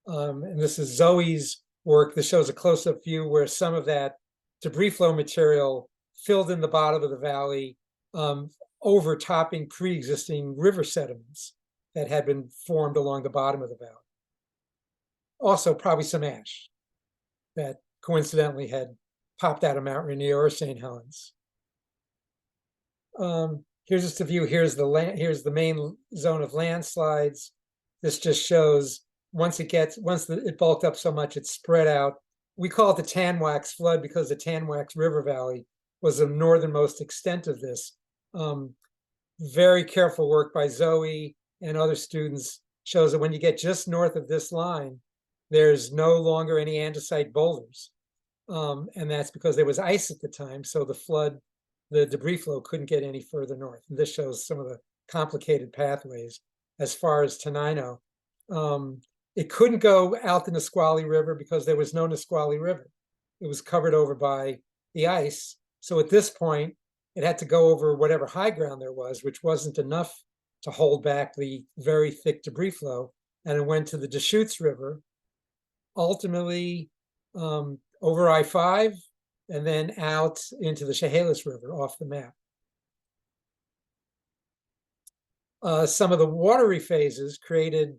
And this is Zoe's work. This shows a close-up view where some of that debris flow material filled in the bottom of the valley, overtopping pre-existing river sediments that had been formed along the bottom of the valley. Also, probably some ash that coincidentally had popped out of Mount Rainier or St. Helens. Here's just a view. Here's the main zone of landslides. This just shows once it bulked up so much, it spread out. We call it the Tanwax flood because the Tanwax River Valley was the northernmost extent of this. Very careful work by Zoe and other students shows that when you get just north of this line, there's no longer any andesite boulders. And that's because there was ice at the time. So the debris flow couldn't get any further north. And this shows some of the complicated pathways as far as Tenino. It couldn't go out the Nisqually River because there was no Nisqually River. It was covered over by the ice. So at this point, it had to go over whatever high ground there was, which wasn't enough to hold back the very thick debris flow. And it went to the Deschutes River, ultimately over I-5, and then out into the Chehalis River off the map. Some of the watery phases created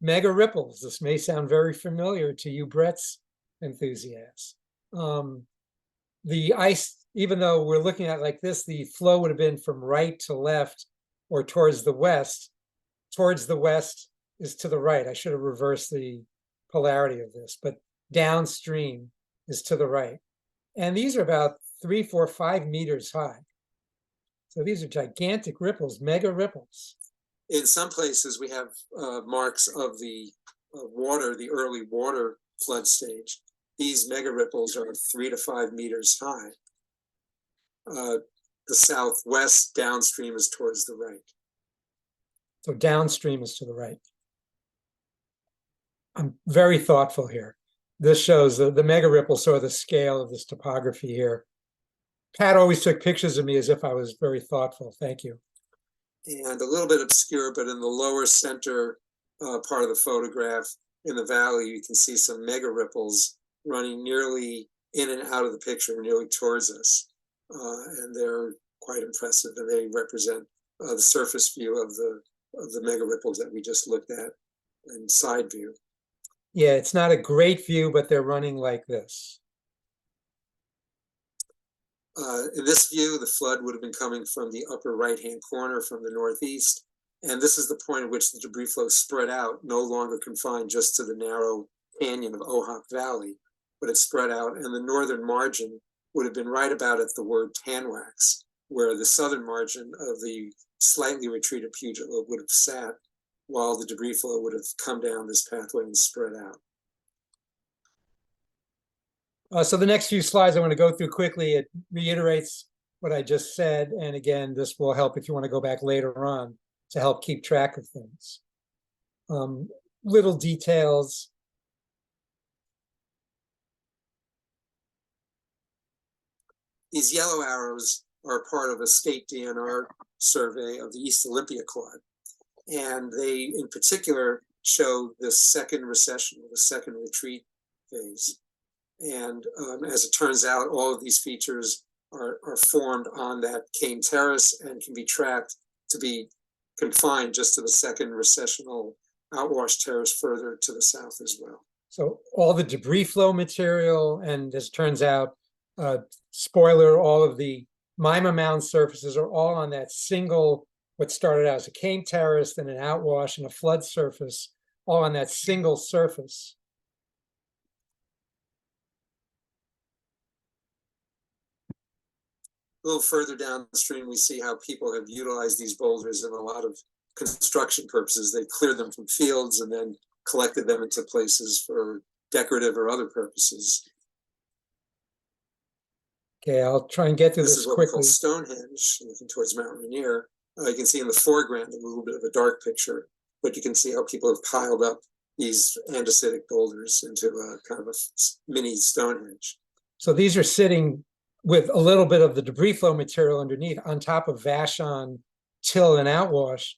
mega ripples. This may sound very familiar to you Brett's enthusiasts. The ice, even though we're looking at it like this, the flow would have been from right to left or towards the west. Towards the west is to the right. I should have reversed the polarity of this, but downstream is to the right. And these are about 3, 4, 5 meters high. So these are gigantic ripples, mega ripples. In some places, we have marks of the water, the early water flood stage. These mega ripples are 3 to 5 meters high. The southwest downstream is towards the right. So downstream is to the right. I'm very thoughtful here. This shows the mega ripples, so the scale of this topography here. Pat always took pictures of me as if I was very thoughtful. Thank you. And a little bit obscure, but in the lower center part of the photograph in the valley, you can see some mega ripples running nearly in and out of the picture, nearly towards us. And they're quite impressive, and they represent the surface view of the mega ripples that we just looked at in side view. Yeah, it's not a great view, but they're running like this. In this view, the flood would have been coming from the upper right-hand corner from the northeast. And this is the point at which the debris flow spread out, no longer confined just to the narrow canyon of Ohak Valley, but it spread out. And the northern margin would have been right about at the word Tanwax, where the southern margin of the slightly retreated Puget Lobe would have sat, while the debris flow would have come down this pathway and spread out. So the next few slides I want to go through quickly. It reiterates what I just said. And again, this will help if you want to go back later on to help keep track of things. Little details. These yellow arrows are part of a state DNR survey of the East Olympia Quad. And they, in particular, show the second recession, the second retreat phase. And as it turns out, all of these features are formed on that Cane Terrace and can be tracked to be confined just to the second recessional outwash terrace further to the south as well. So all the debris flow material, and as it turns out, spoiler, all of the Mima Mound surfaces are all on that single, what started out as a Cane Terrace, then an outwash and a flood surface, all on that single surface. A little further downstream, we see how people have utilized these boulders in a lot of construction purposes. They cleared them from fields and then collected them into places for decorative or other purposes. Okay, I'll try and get through This this is what we call quickly. Stonehenge, looking towards Mount Rainier. You can see in the foreground a little bit of a dark picture, but you can see how people have piled up these andesitic boulders into a kind of a mini Stonehenge. So these are sitting with a little bit of the debris flow material underneath on top of Vashon, till, and outwash.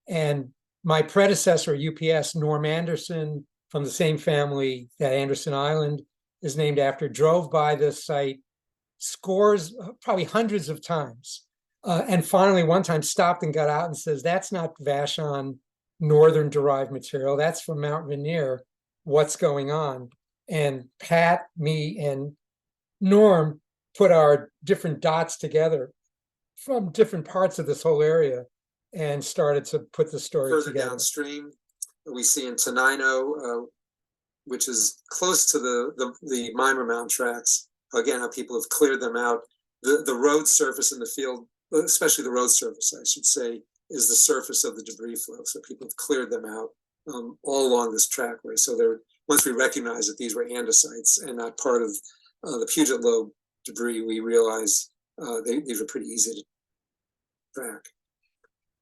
And my predecessor, UPS, Norm Anderson, from the same family that Anderson Island is named after, drove by this site scores, probably hundreds of times. And finally, one time stopped and got out and says, that's not Vashon northern derived material. That's from Mount Rainier. What's going on? And Pat, me, and Norm put our different dots together from different parts of this whole area and started to put the story Further together. downstream, we see in Tenino, which is close to the Mima Mound tracks, again, how people have cleared them out. The road surface in the field, especially the road surface, I should say, is the surface of the debris flow. So people have cleared them out all along this trackway. So once we recognize that these were andesites and not part of the Puget Lobe debris, we realize these are pretty easy to track.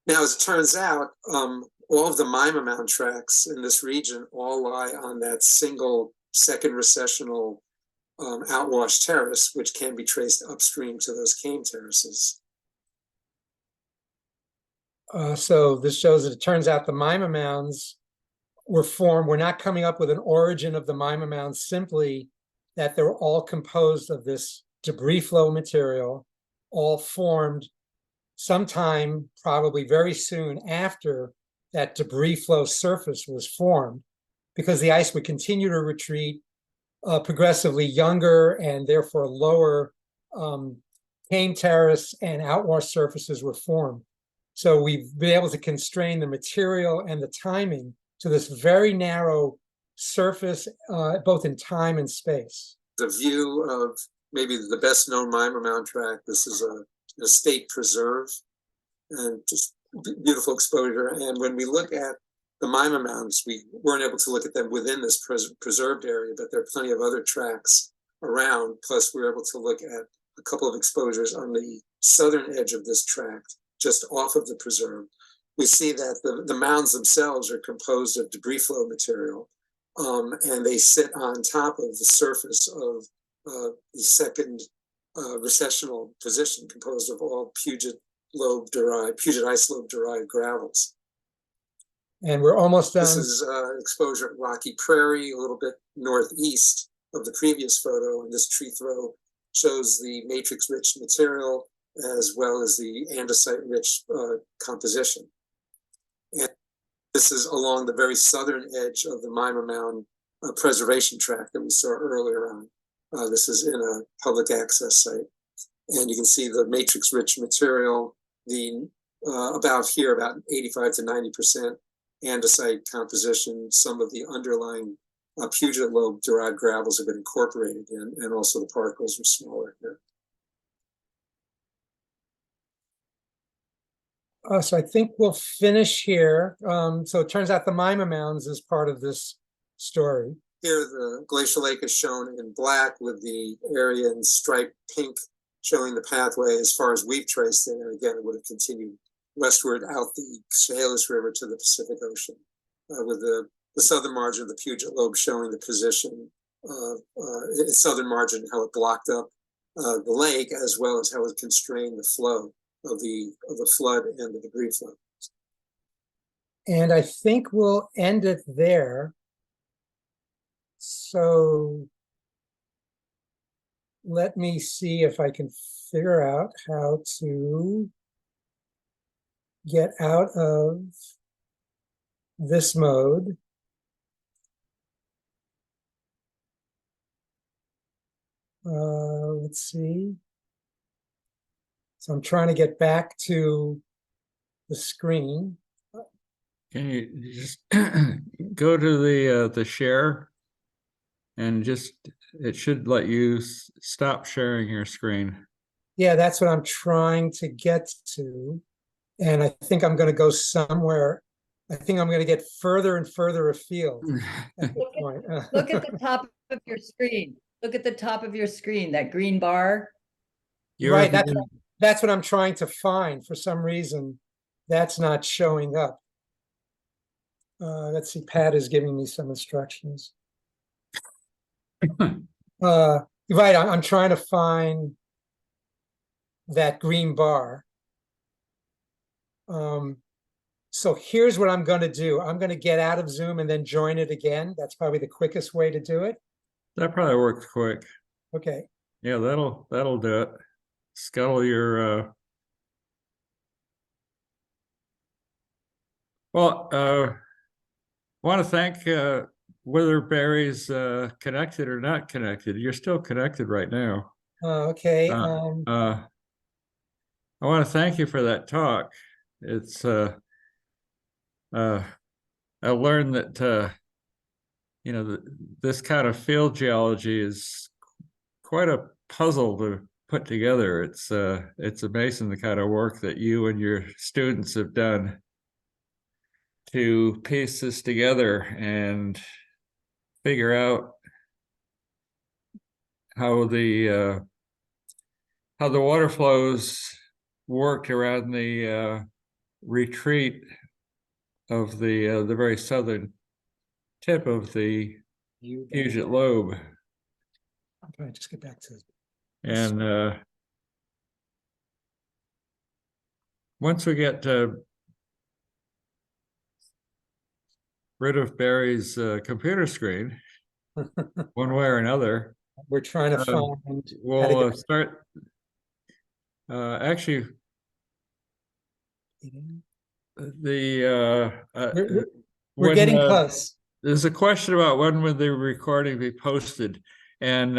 Now, as it turns out, all of the Mima Mound tracks in this region all lie on that single second recessional outwash terrace, which can be traced upstream to those Cane Terraces. So this shows that it turns out the Mima Mounds were formed. We're not coming up with an origin of the Mima Mounds, simply that they're all composed of this debris flow material, all formed sometime, probably very soon after that debris flow surface was formed, because the ice would continue to retreat. Progressively younger and therefore lower Cane Terrace and outwash surfaces were formed. So we've been able to constrain the material and the timing to this very narrow surface, both in time and space. The view of maybe the best known Mima Mound track. This is a state preserve, and just beautiful exposure. And when we look at the Mima Mounds, we weren't able to look at them within this preserved area, but there are plenty of other tracks around. Plus, we were able to look at a couple of exposures on the southern edge of this tract, just off of the preserve. We see that the mounds themselves are composed of debris flow material, and they sit on top of the surface of the second recessional position, composed of all Puget ice lobe derived gravels. And we're almost done. This is exposure at Rocky Prairie, a little bit northeast of the previous photo, and this tree throw shows the matrix-rich material as well as the andesite-rich composition. And this is along the very southern edge of the Mima Mound preservation tract that we saw earlier on. This is in a public access site. And you can see the matrix-rich material, about here, about 85 to 90% andesite composition. Some of the underlying Puget lobe derived gravels have been incorporated in, and also the particles are smaller here. So I think we'll finish here. So it turns out the Mima Mounds is part of this story. Here, the glacial lake is shown in black with the area in striped pink, showing the pathway as far as we've traced it. And again, it would have continued westward out the Chehalis River to the Pacific Ocean, with the southern margin of the Puget lobe showing the position of its southern margin, how it blocked up the lake, as well as how it constrained the flow of the flood and the debris flow. And I think we'll end it there. So let me see if I can figure out how to get out of this mode. Let's see. So I'm trying to get back to the screen. Can you just go to the share and just, it should let you stop sharing your screen. Yeah, that's what I'm trying to get to. And I think I'm going to go somewhere. I think I'm going to get further and further afield at this point. Look at the top of your screen. Look at the top of your screen, that green bar. Right, that's what I'm trying to find. For some reason, that's not showing up. Let's see, Pat is giving me some instructions. Right, I'm trying to find that green bar. So here's what I'm going to do. I'm going to get out of Zoom and then join it again. That's probably the quickest way to do it. That probably works quick. Okay. Yeah, that'll do it. Scuttle your I want to thank whether Barry's connected or not connected. You're still connected right now. Okay. I want to thank you for that talk. It's I learned that this kind of field geology is quite a puzzle to put together. It's amazing the kind of work that you and your students have done to piece this together and figure out how the water flows worked around the retreat of the very southern tip of the Puget lobe. I'm trying to just get back to. And once we get rid of Barry's computer screen, one way or another, We're trying to find. we'll start. Actually, We're getting close. There's a question about when would the recording be posted, and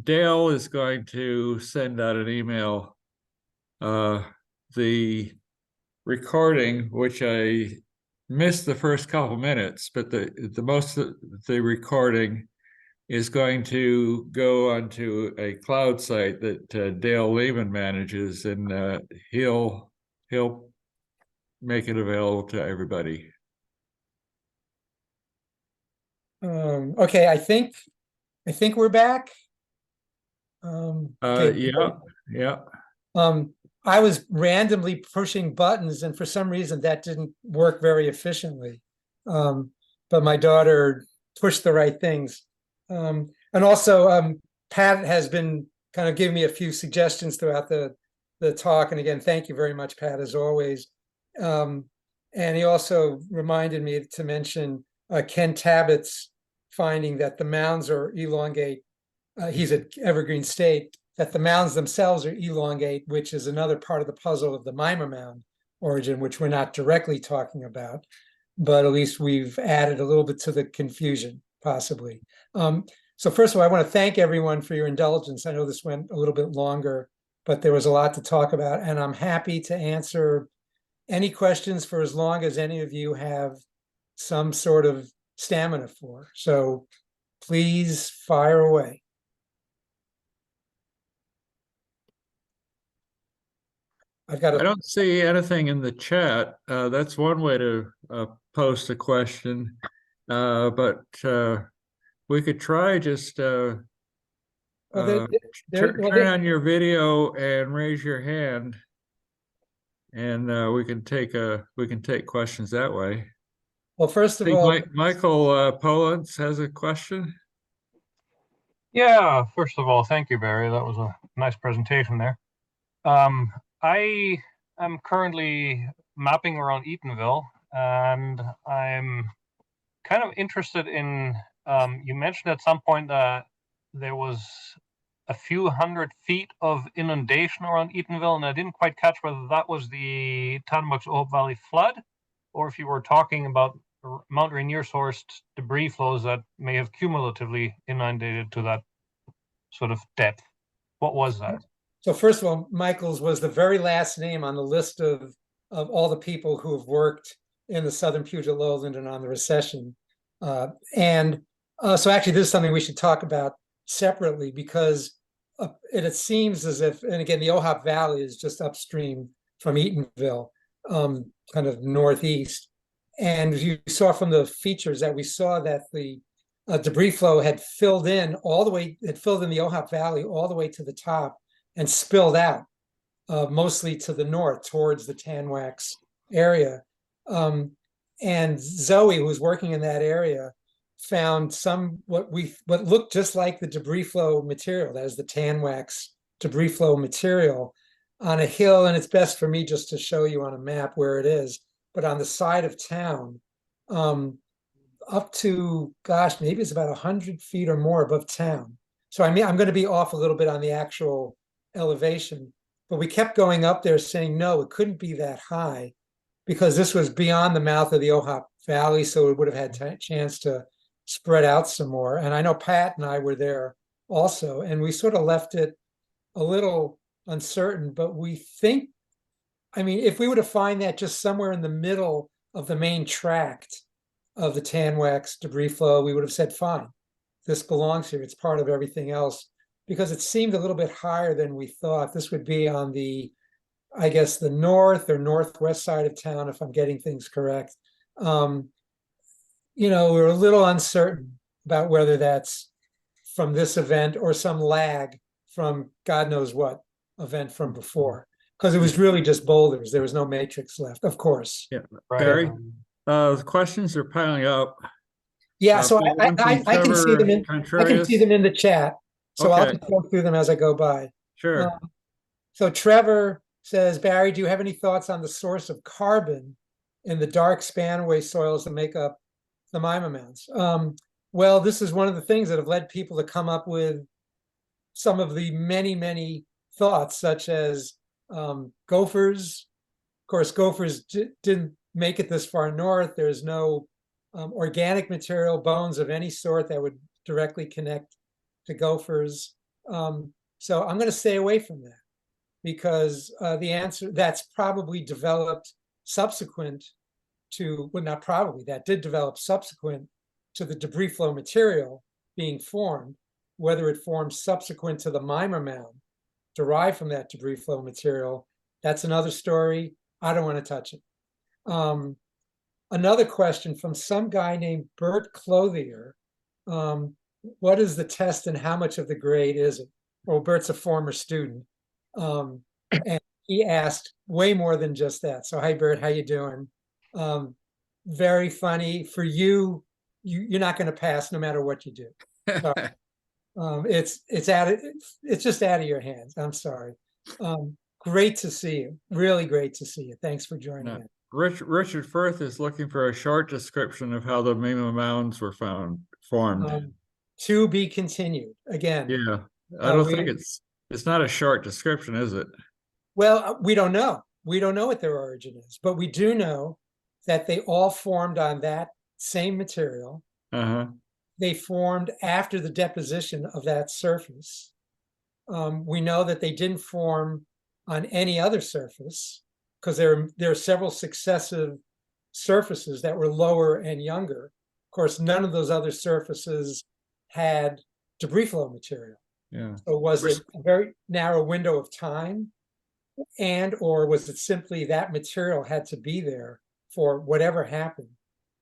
Dale is going to send out an email. The recording, which I missed the first couple minutes, but the most of the recording is going to go onto a cloud site that Dale Lehman manages, and he'll make it available to everybody. Okay, I think we're back. Okay. Yeah. I was randomly pushing buttons, and for some reason that didn't work very efficiently. But my daughter pushed the right things. And also, Pat has been kind of giving me a few suggestions throughout the talk. And again, thank you very much, Pat, as always. And he also reminded me to mention Ken Tabbitt's finding that the mounds are elongate. He's at Evergreen State, that the mounds themselves are elongate, which is another part of the puzzle of the Mima mound origin, which we're not directly talking about, but at least we've added a little bit to the confusion, possibly. So first of all, I want to thank everyone for your indulgence. I know this went a little bit longer, but there was a lot to talk about, and I'm happy to answer any questions for as long as any of you have some sort of stamina for. So please fire away. I don't see anything in the chat. That's one way to post a question, but we could try just turn on your video and raise your hand, and we can take questions that way. Well, first of all, Michael Polans has a question. Yeah, first of all, thank you, Barry. That was a nice presentation there. I am currently mapping around Eatonville, and I'm kind of interested in, you mentioned at some point that there was a few hundred feet of inundation around Eatonville, and I didn't quite catch whether that was the Tannenbucks-Oak Valley flood, or if you were talking about Mount Rainier sourced debris flows that may have cumulatively inundated to that sort of depth. What was that? So first of all, Michael's was the very last name on the list of all the people who have worked in the Southern Puget Lowland and on the recession. So actually, this is something we should talk about separately, because it seems as if, and again, the Ohop Valley is just upstream from Eatonville, kind of northeast. And you saw from the features that we saw that the debris flow had filled in the Ohop Valley all the way to the top and spilled out, mostly to the north towards the Tanwax area. And Zoe, who was working in that area, found what looked just like the debris flow material, that is the Tanwax debris flow material, on a hill. And it's best for me just to show you on a map where it is, but on the side of town, up to, gosh, maybe it's about 100 feet or more above town. So I mean, I'm going to be off a little bit on the actual elevation, but we kept going up there saying, no, it couldn't be that high, because this was beyond the mouth of the Ohop Valley, so it would have had a chance to spread out some more. And I know Pat and I were there also, and we sort of left it a little uncertain, but we think, I mean, if we were to find that just somewhere in the middle of the main tract of the Tanwax debris flow, we would have said, fine, this belongs here. It's part of everything else, because it seemed a little bit higher than we thought. This would be on the, I guess, the north or northwest side of town, if I'm getting things correct. We're a little uncertain about whether that's from this event or some lag from God knows what event from before, because it was really just boulders. There was no matrix left, of course. Yeah, Barry, the questions are piling up. Yeah, so I can see them in I can see them in the chat. So okay. I'll just go through them as I go by. Sure. So Trevor says, Barry, do you have any thoughts on the source of carbon in the dark spanway soils that make up the Mima mounds? Well, this is one of the things that have led people to come up with some of the many, many thoughts, such as gophers. Of course, gophers didn't make it this far north. There's no organic material, bones of any sort that would directly connect to gophers. So I'm going to stay away from that, because the answer that's probably developed subsequent to, well, not probably, that did develop subsequent to the debris flow material being formed. Whether it formed subsequent to the Mima mound derived from that debris flow material, that's another story. I don't want to touch it. Another question from some guy named Bert Clothier. What is the test and how much of the grade is it? Well, Bert's a former student. And he asked way more than just that. So hi, Bert, how you doing? Very funny. For you, you're not going to pass no matter what you do. So, it's just out of your hands. I'm sorry. Great to see you. Really great to see you. Thanks for joining No. in. Richard Firth is looking for a short description of how the Mima Mounds were formed. To be continued. Again, Yeah, I don't we- think it's not a short description, is it? well, we don't know. We don't know what their origin is, but we do know that they all formed on that same material. Uh-huh. They formed after the deposition of that surface. We know that they didn't form on any other surface because there are several successive surfaces that were lower and younger. Of course, none of those other surfaces had debris flow material. Yeah. So was it a very narrow window of time, or was it simply that material had to be there for whatever happened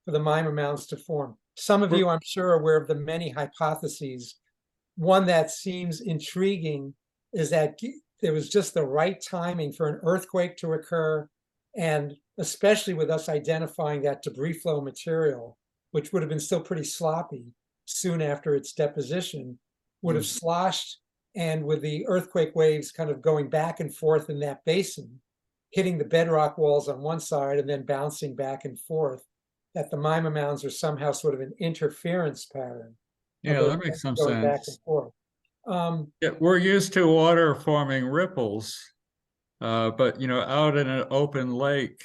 for the Mima mounds to form? Some of you, I'm sure, are aware of the many hypotheses. One that seems intriguing is that there was just the right timing for an earthquake to occur, and especially with us identifying that debris flow material, which would have been still pretty sloppy soon after its deposition, would have sloshed, and with the earthquake waves kind of going back and forth in that basin, hitting the bedrock walls on one side and then bouncing back and forth, that the Mima mounds are somehow sort of an interference pattern. Yeah, that makes some going back and sense. forth. Yeah, we're used to water forming ripples, but out in an open lake,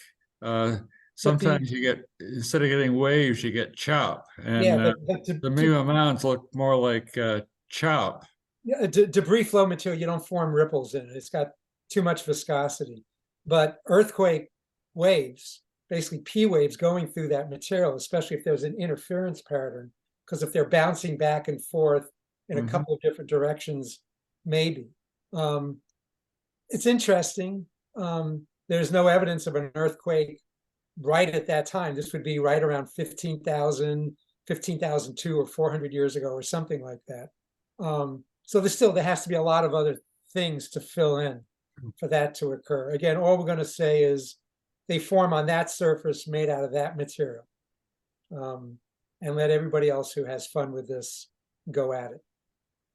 sometimes you get, instead of getting waves, you get chop, and Yeah, the Mima Mounds look more like chop. debris flow material, you don't form ripples in it. It's got too much viscosity. But earthquake waves, basically P waves going through that material, especially if there's an interference pattern, because if they're bouncing back and forth in a couple of different directions, maybe. It's interesting. There's no evidence of an earthquake right at that time. This would be right around 15,000, 15,002 or 400 years ago or something like that. So there has to be a lot of other things to fill in for that to occur. Again, all we're going to say is they form on that surface made out of that material. And let everybody else who has fun with this go at it.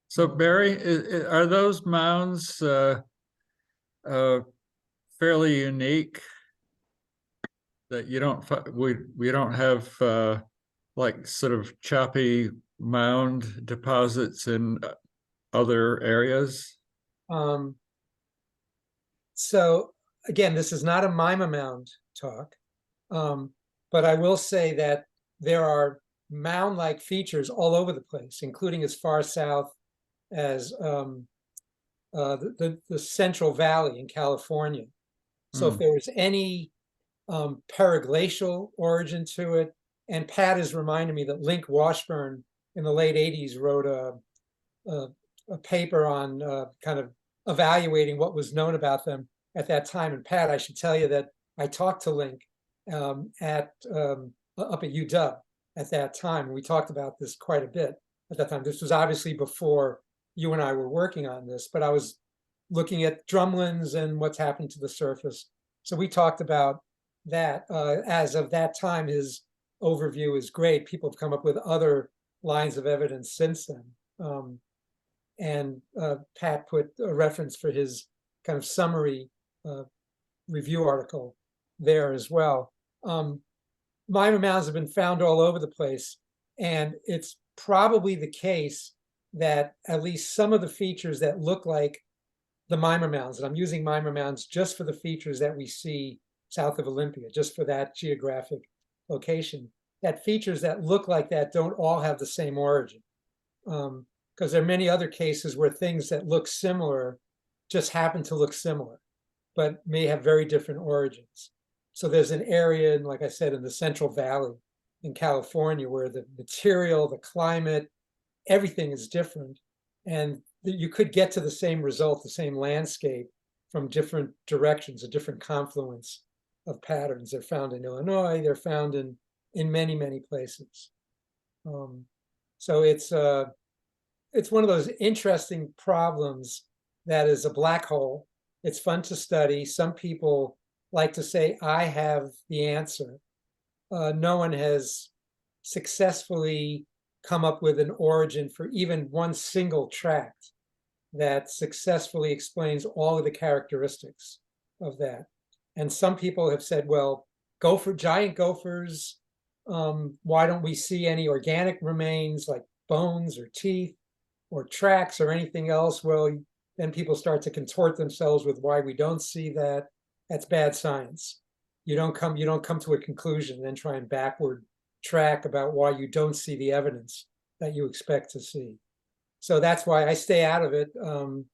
So Barry, are those mounds fairly unique? That you don't we don't have like sort of choppy mound deposits in other areas? So again, this is not a Mima mound talk, but I will say that there are mound-like features all over the place, including as far south as the Central Valley in California. So if there was any periglacial origin to it, and Pat has reminded me that Link Washburn in the late 80s wrote a paper on kind of evaluating what was known about them at that time. And Pat, I should tell you that I talked to Link up at UW at that time. We talked about this quite a bit at that time. This was obviously before you and I were working on this, but I was looking at drumlins and what's happened to the surface. So we talked about that. As of that time, his overview is great. People have come up with other lines of evidence since then. And Pat put a reference for his kind of summary review article there as well. Mima mounds have been found all over the place, and it's probably the case that at least some of the features that look like the Mima mounds, and I'm using Mima mounds just for the features that we see south of Olympia, just for that geographic location, that features that look like that don't all have the same origin. Because there are many other cases where things that look similar just happen to look similar, but may have very different origins. So there's an area, like I said, in the Central Valley in California where the material, the climate, everything is different. And you could get to the same result, the same landscape from different directions, a different confluence of patterns. They're found in Illinois, they're found in many, many places. So it's one of those interesting problems that is a black hole. It's fun to study. Some people like to say, I have the answer. No one has successfully come up with an origin for even one single tract that successfully explains all of the characteristics of that. And some people have said, well, giant gophers, why don't we see any organic remains like bones or teeth or tracks or anything else? Well, then people start to contort themselves with why we don't see that. That's bad science. You don't come to a conclusion and then try and backward track about why you don't see the evidence that you expect to see. So that's why I stay out of it, and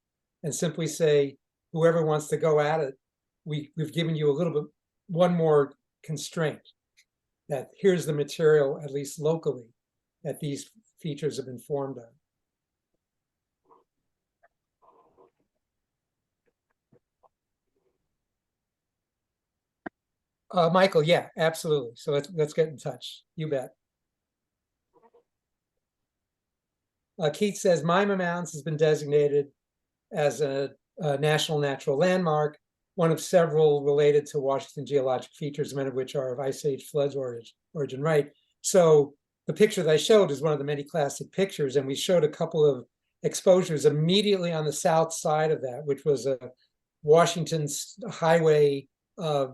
simply say, whoever wants to go at it, we've given you a little bit, one more constraint, that here's the material, at least locally, that these features have been formed on. Michael, yeah, absolutely. So let's get in touch. You bet. Keith says Mima Mounds has been designated as a national natural landmark, one of several related to Washington geologic features, many of which are of Ice Age floods origin, right? So the picture that I showed is one of the many classic pictures, and we showed a couple of exposures immediately on the south side of that, which was a Washington's highway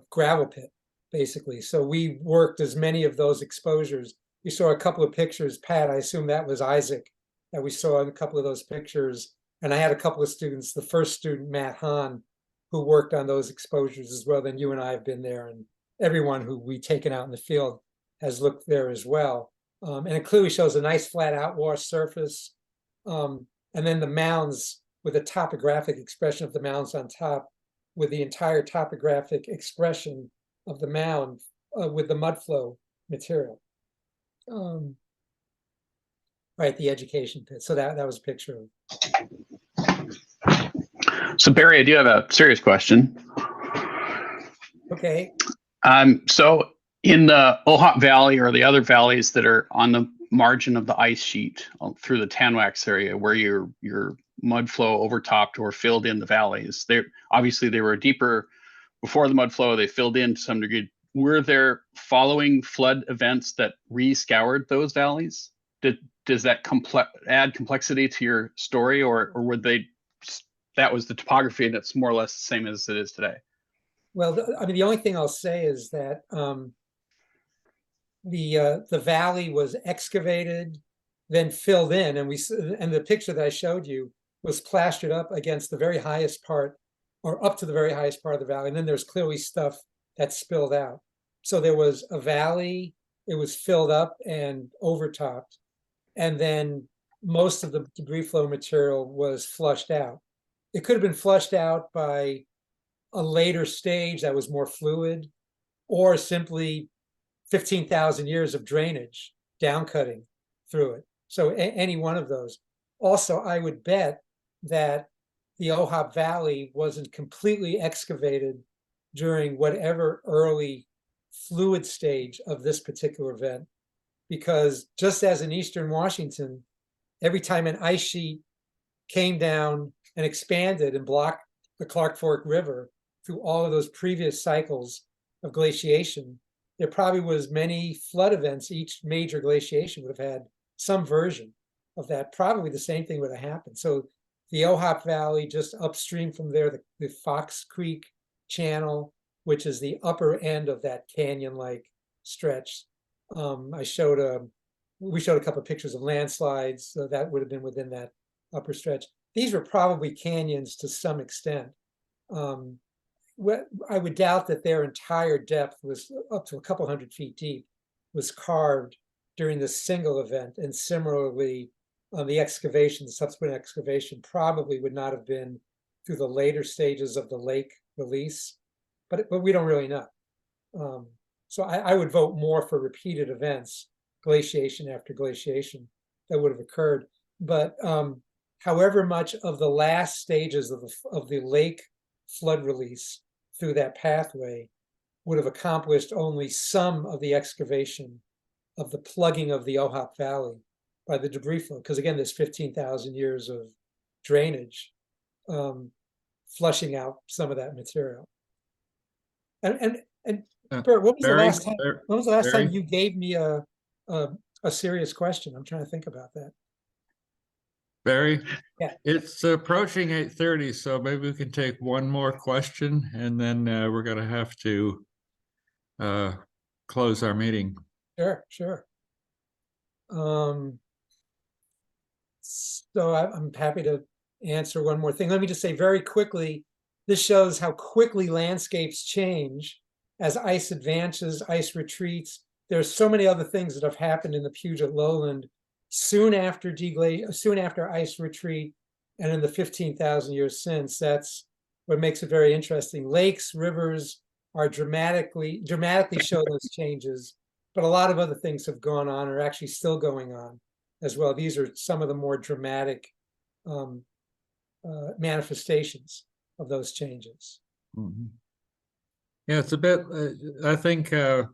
gravel pit, basically. So we worked as many of those exposures. You saw a couple of pictures, Pat, I assume that was Isaac, that we saw in a couple of those pictures. And I had a couple of students, the first student, Matt Hahn, who worked on those exposures as well. Then you and I have been there, and everyone who we taken out in the field has looked there as well. And it clearly shows a nice flat outwash surface. And then the mounds with a topographic expression of the mounds on top, with the entire topographic expression of the mound with the mudflow material. Right, the education pit. So that was a picture of. So Barry, I do have a serious question. Okay. So in the Ohop Valley or the other valleys that are on the margin of the ice sheet through the Tanwax area, where your mud flow overtopped or filled in the valleys, obviously they were deeper before the mud flow. They filled in to some degree. Were there following flood events that re-scoured those valleys? Does that add complexity to your story, or would that was the topography and it's more or less the same as it is today? Well, I mean, the only thing I'll say is that the valley was excavated, then filled in, and the picture that I showed you was plastered up against the very highest part, or up to the very highest part of the valley, and then there's clearly stuff that spilled out. So there was a valley, it was filled up and overtopped, and then most of the debris flow material was flushed out. It could have been flushed out by a later stage that was more fluid, or simply 15,000 years of drainage downcutting through it. So any one of those. Also, I would bet that the Ohop Valley wasn't completely excavated during whatever early fluid stage of this particular event, because just as in Eastern Washington, every time an ice sheet came down and expanded and blocked the Clark Fork River through all of those previous cycles of glaciation, there probably was many flood events. Each major glaciation would have had some version of that. Probably the same thing would have happened. So the Ohop Valley, just upstream from there, the Fox Creek channel, which is the upper end of that canyon-like stretch. We showed a couple of pictures of landslides, so that would have been within that upper stretch. These were probably canyons to some extent. I would doubt that their entire depth was up to a couple hundred feet deep, was carved during the single event. And similarly, the subsequent excavation probably would not have been through the later stages of the lake release, but we don't really know. So I would vote more for repeated events, glaciation after glaciation, that would have occurred. But however much of the last stages of the lake flood release through that pathway would have accomplished only some of the excavation of the plugging of the Ohop Valley by the debris flow. Because again, there's 15,000 years of drainage flushing out some of that material. And Bert, when was the Barry, last time? When was the last time Barry? you gave me a serious question? I'm trying to think about that. Barry? Yeah. It's approaching 8:30, so maybe we can take one more question and then we're gonna have to close our meeting. Sure. So I'm happy to answer one more thing. Let me just say very quickly, this shows how quickly landscapes change as ice advances, ice retreats. There's so many other things that have happened in the Puget lowland soon after ice retreat and in the 15,000 years since. That's what makes it very interesting. Lakes, rivers are dramatically show those changes, but a lot of other things have gone on or actually still going on as well. These are some of the more dramatic manifestations of those changes. Mhm. Yeah, it's a bit, I think, the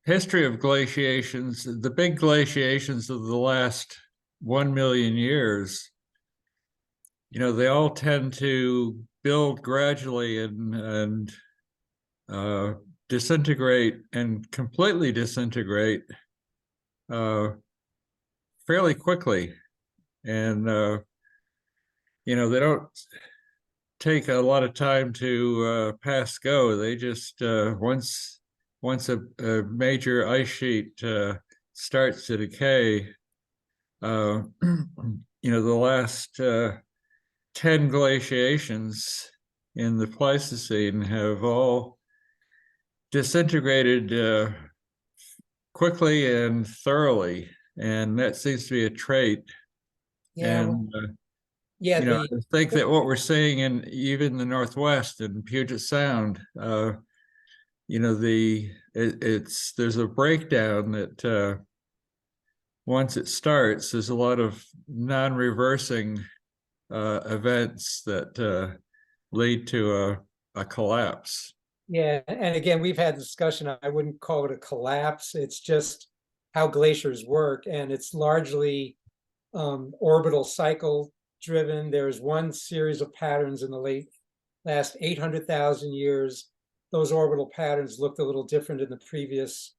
history of glaciations, the big glaciations of the last 1 million years, they all tend to build gradually and disintegrate and completely disintegrate fairly quickly. And, they don't take a lot of time to pass go. They just, once a major ice sheet starts to decay, the last 10 glaciations in the Pleistocene have all disintegrated quickly and thoroughly, and that seems to be a trait. And I think that what we're seeing in even the Northwest and Puget Sound, there's a breakdown that once it starts, there's a lot of non-reversing events that lead to a collapse. Yeah, and again, we've had discussion. I wouldn't call it a collapse. It's just how glaciers work, and it's largely orbital cycle driven. There's one series of patterns in the last 800,000 years. Those orbital patterns looked a little different in the previous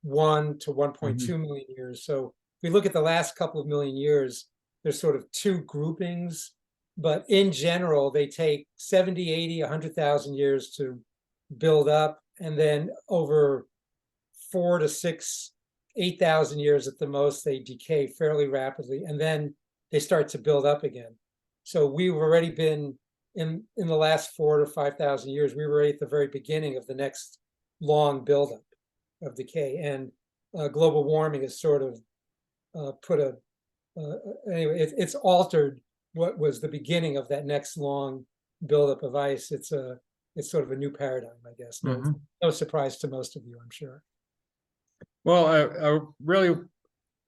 1 to 1.2 million years. So if we look at the last couple of million years, there's sort of two groupings, but in general, they take 70, 80, 100,000 years to build up, and then over 4 to 6, 8,000 years at the most, they decay fairly rapidly, and then they start to build up again. So we've already been in the last 4 to 5,000 years, we were at the very beginning of the next long buildup of decay, and global warming has sort of anyway, it's altered what was the beginning of that next long buildup of ice. It's sort of a new paradigm, I guess. No surprise to most of you, I'm sure. Well, I really,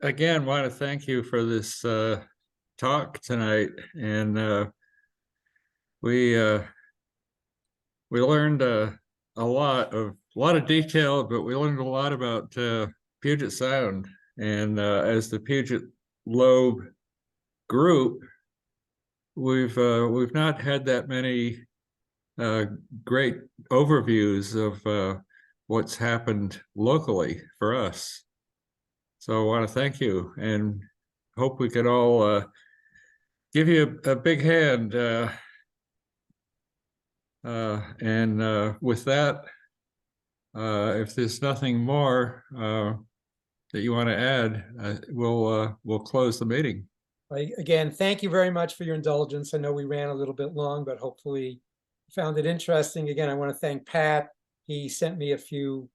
again, want to thank you for this talk tonight, and we learned a lot of detail, but we learned a lot about Puget Sound, and as the Puget Lobe group, we've not had that many great overviews of what's happened locally for us. So I want to thank you and hope we can all give you a big hand. And with that, if there's nothing more that you want to add, we'll close the meeting. Again, thank you very much for your indulgence. I know we ran a little bit long, but hopefully found it interesting. Again, I want to thank Pat. He sent me a few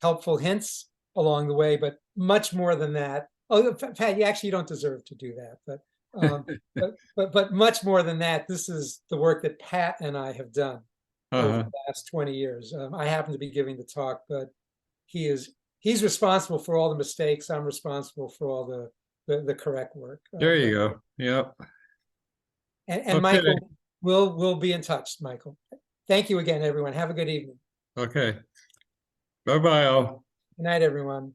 helpful hints along the way, but much more than that. Oh, Pat, you don't deserve to do that, but much more than that. This is the work that Pat and I have done. over Uh-huh. the last 20 years. I happen to be giving the talk, but he's responsible for all the mistakes. I'm responsible for all the correct work. There you go. Yep. And Okay. Michael, we'll be in touch, Michael. Thank you again, everyone. Have a good evening. Okay. Bye-bye all. Good night, everyone.